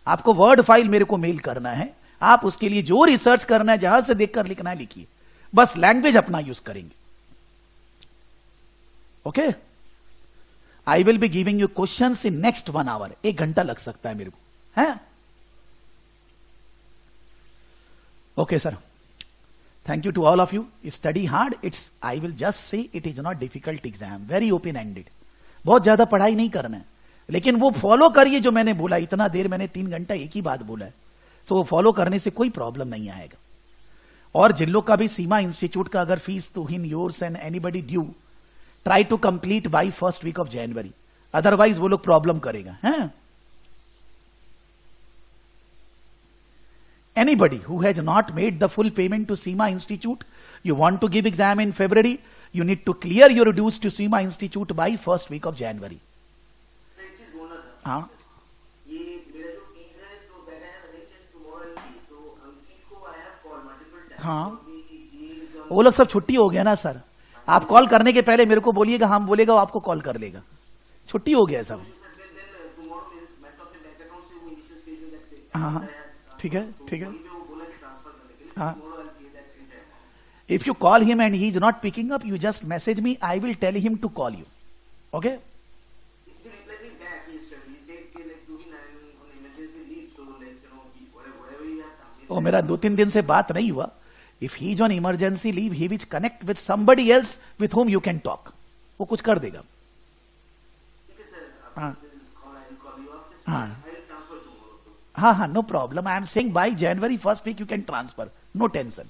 आपको word file मेरे को mail करना है. आप उसके लिए जो रिसर्च करना है, जहां से देखकर लिखना है लिखिए. बस लैंग्वेज अपना यूज करेंगे. Okay? I will be giving you questions in next 1 hour. 1 घंटा लग सकता है मेरे को, है? Okay sir. Thank you to all of you. Study hard. I will just say it is not difficult exam. Very open-ended. बहुत ज्यादा पढ़ाई नहीं करना है, लेकिन वो फॉलो करिए जो मैंने बोला. इतना देर मैंने 3 घंटा एक ही बात बोला है, तो वो फॉलो करने से कोई प्रॉब्लम नहीं आएगा. और जिन लोग का भी सीमा इंस्टीट्यूट का अगर फीस तो him yours and anybody due, try to complete by first week of January. Otherwise वो लोग प्रॉब्लम करेगा. हैं? Anybody who has not made the full payment to SEMA Institute, you want to give exam in February, you need to clear your dues to SEMA Institute by first week of January. एक चीज बोलना था. हाँ. ये मेरा जो fees है, तो that I have arranged tomorrow and fee. तो अंकित को I have called multiple times. हाँ. वो लोग सब छुट्टी हो गया ना सर. आप कॉल करने के पहले मेरे को बोलिएगा, हम बोलेगा, वो आपको कॉल कर लेगा. छुट्टी हो गया सब. हाँ, ठीक है, ठीक है. हाँ. If you call him and he is not picking up, you just message me. I will tell him to call you. Okay? Oh, मेरा 2-3 दिन से बात नहीं हुआ. If he is on emergency leave, he will connect with somebody else with whom you can talk. वो कुछ कर देगा. हाँ. हाँ. हाँ, no problem. I am saying by January first week you can transfer. No tension.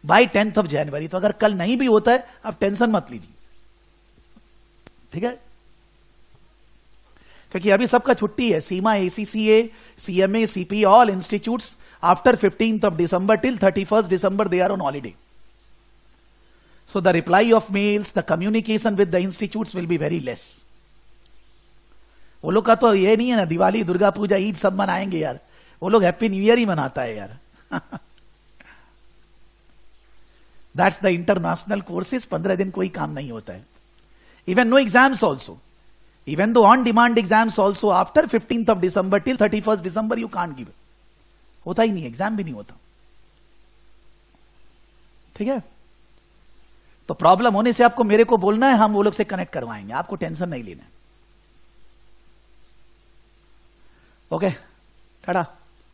By 10th of January. तो अगर कल नहीं भी होता है, आप टेंशन मत लीजिए. ठीक है? क्योंकि अभी सबका छुट्टी है. सीमा, ACCA, CMA, CP, all institutes after 15th of December till 31st December they are on holiday. So the reply of mails, the communication with the institutes will be very less. वो लोग का तो ये नहीं है ना, दिवाली, दुर्गा पूजा, ईद सब मनाएंगे यार. वो लोग हैप्पी न्यू ईयर ही मनाता है यार. That's the international courses. 15 दिन कोई काम नहीं होता है. Even know exams also. Even though on demand exams also after 15th of December till 31st December you can't give. होता ही नहीं, एग्जाम भी नहीं होता. ठीक है? तो प्रॉब्लम होने से आपको मेरे को बोलना है, हम वो लोग से कनेक्ट करवाएंगे. आपको टेंशन नहीं लेना है. ओके, टाटा.